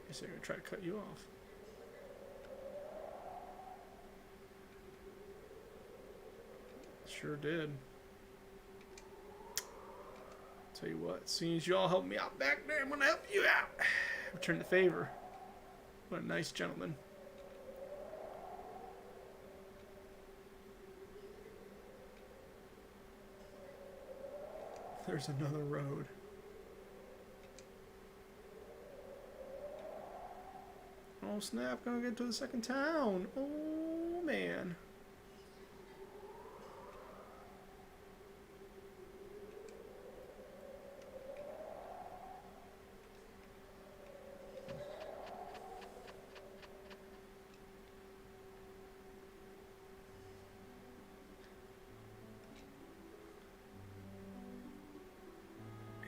Guess they're gonna try to cut you off. Sure did. Tell you what, as soon as y'all help me out back there, I'm gonna help you out. Return the favor. What a nice gentleman. There's another road. Oh snap, gonna get to the second town. Oh man.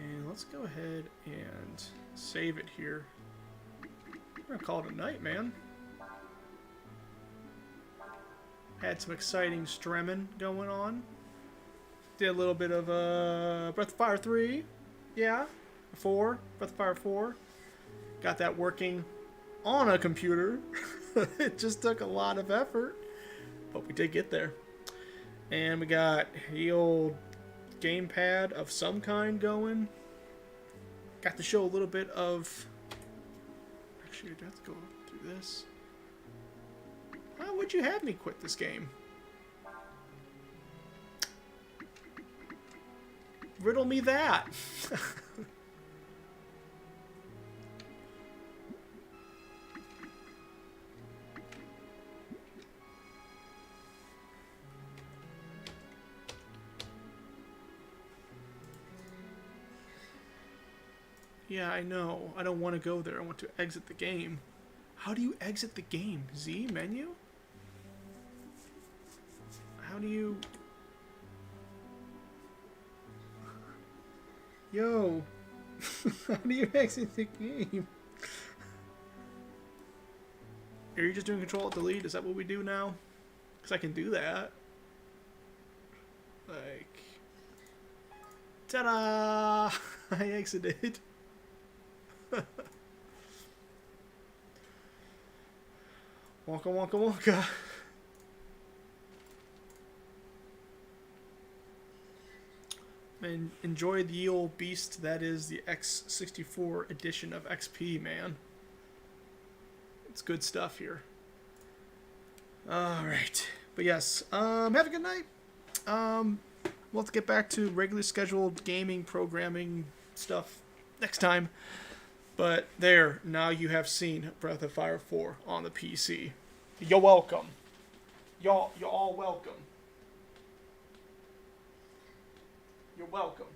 And let's go ahead and save it here. We're gonna call it a night, man. Had some exciting stremming going on. Did a little bit of Breath of Fire 3. Yeah. 4. Breath of Fire 4. Got that working on a computer. It just took a lot of effort. But we did get there. And we got the old gamepad of some kind going. Got to show a little bit of... Actually, I'd have to go through this. Why would you have me quit this game? Riddle me that. Yeah, I know. I don't want to go there. I want to exit the game. How do you exit the game? Z menu? How do you... Yo! How do you exit the game? Are you just doing Control-Delete? Is that what we do now? Because I can do that. Like... Ta-da! I exited. Wonka wonka wonka. And enjoy the old beast that is the X64 edition of XP, man. It's good stuff here. Alright. But yes, have a good night. We'll have to get back to regularly scheduled gaming, programming stuff next time. But there, now you have seen Breath of Fire 4 on the PC. You're welcome. You're all welcome. You're welcome.